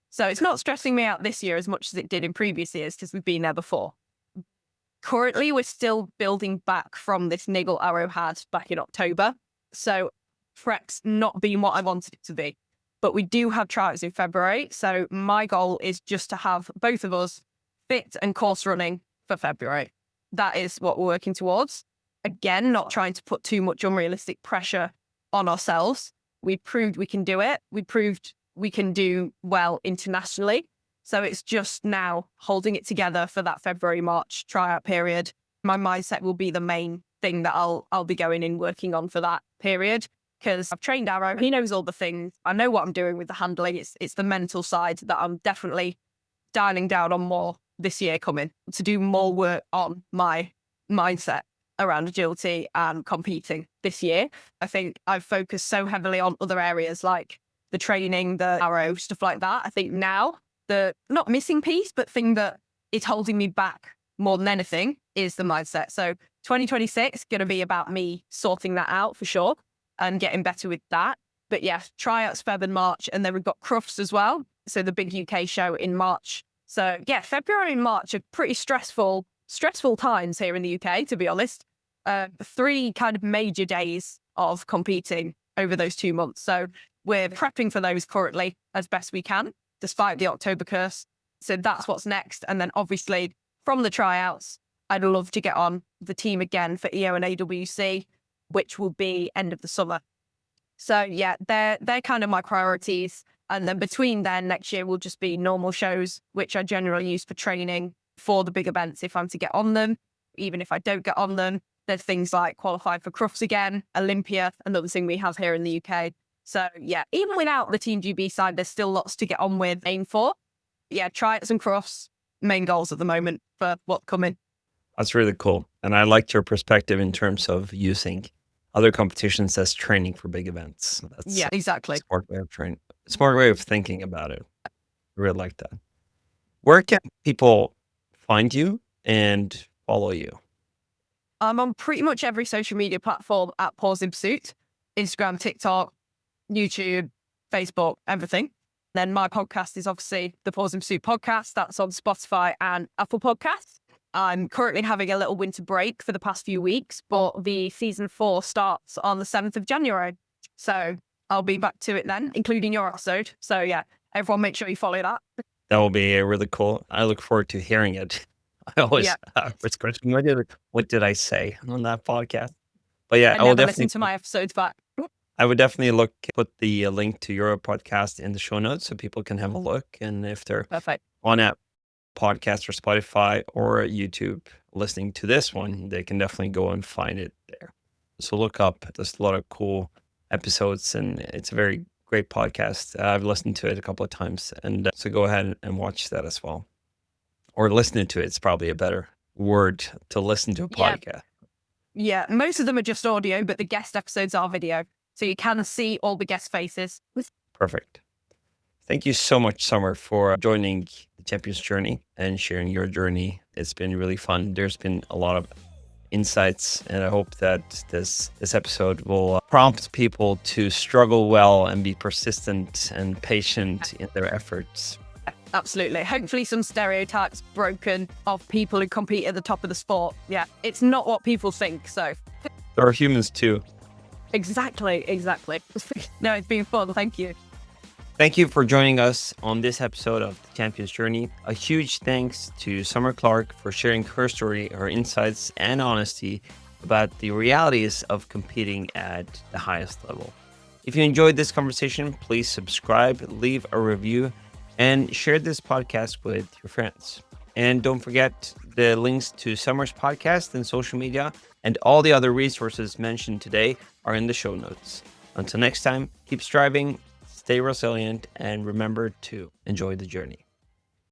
So it's not stressing me out this year as much as it did in previous years because we've been there before. Currently, we're still building back from this niggle Arrow had back in October. So prep's not been what I wanted it to be. But we do have tryouts in February. So my goal is just to have both of us fit and course running for February. That is what we're working towards. Again, not trying to put too much unrealistic pressure on ourselves. We proved we can do it. We proved we can do well internationally. So it's just now holding it together for that February, March tryout period My mindset will be the main thing that I'll be going in working on for that period, because I've trained Arrow. He knows all the things. I know what I'm doing with the handling. It's the mental side that I'm definitely dialing down on more this year coming, to do more work on my mindset around agility and competing this year. I think I've focused so heavily on other areas like the training, the Arrow, stuff like that. I think now the not missing piece, but thing that is holding me back more than anything is the mindset. So 2026 going to be about me sorting that out for sure and getting better with that. But yeah, tryouts Feb and March, and then we've got Crufts as well. So the big UK show in March. So yeah, February and March are pretty stressful times here in the UK, to be honest. 3 kind of major days of competing over those 2 months. So we're prepping for those currently as best we can, despite the October curse. So that's what's next. And then obviously from the tryouts, I'd love to get on the team again for EO and AWC, which will be end of the summer. So yeah, they're kind of my priorities. And then between then, next year will just be normal shows, which I generally use for training for the big events if I'm to get on them. Even if I don't get on them, there's things like qualifying for Crufts again, Olympia, another thing we have here in the UK. So yeah, even without the Team GB side, there's still lots to get on with, aim for. Yeah, tryouts and Crufts, main goals at the moment for what's coming. That's really cool. And I liked your perspective in terms of using other competitions as training for big events. That's exactly. a smart way of training, smart way of thinking about it. I really like that. Where can people find you and follow you? I'm on pretty much every social media platform at Pause in Pursuit, Instagram, TikTok, YouTube, Facebook, everything. Then my podcast is obviously the Pause in Pursuit podcast. That's on Spotify and Apple Podcasts. I'm currently having a little winter break for the past few weeks, but the season 4 starts on the 7th of January. So I'll be back to it then, including your episode. So yeah, everyone make sure you follow that. That will be really cool. I look forward to hearing it. I always first question, what did I say on that podcast? But yeah, I will definitely listen to my episodes back. I would definitely put the link to your podcast in the show notes so people can have a look. And if they're on Apple Podcast or Spotify or YouTube listening to this one, they can definitely go and find it there. So look up. There's a lot of cool episodes, and it's a very great podcast. I've listened to it a couple of times, and so go ahead and watch that as well. Or listening to it. It's probably a better word to listen to a podcast. Yeah, most of them are just audio, but the guest episodes are video. So you can see all the guest faces. Perfect. Thank you so much, Summer, for joining the Champions Journey and sharing your journey. It's been really fun. There's been a lot of insights, and I hope that this episode will prompt people to struggle well and be persistent and patient in their efforts. Absolutely. Hopefully some stereotypes broken of people who compete at the top of the sport. Yeah, it's not what people think, so. There are humans too. Exactly. No, it's been fun. Thank you. Thank you for joining us on this episode of The Champion's Journey. A huge thanks to Summer Clark for sharing her story, her insights, and honesty about the realities of competing at the highest level. If you enjoyed this conversation, please subscribe, leave a review, and share this podcast with your friends. And don't forget the links to Summer's podcast and social media and all the other resources mentioned today are in the show notes. Until next time, keep striving, stay resilient, and remember to enjoy the journey.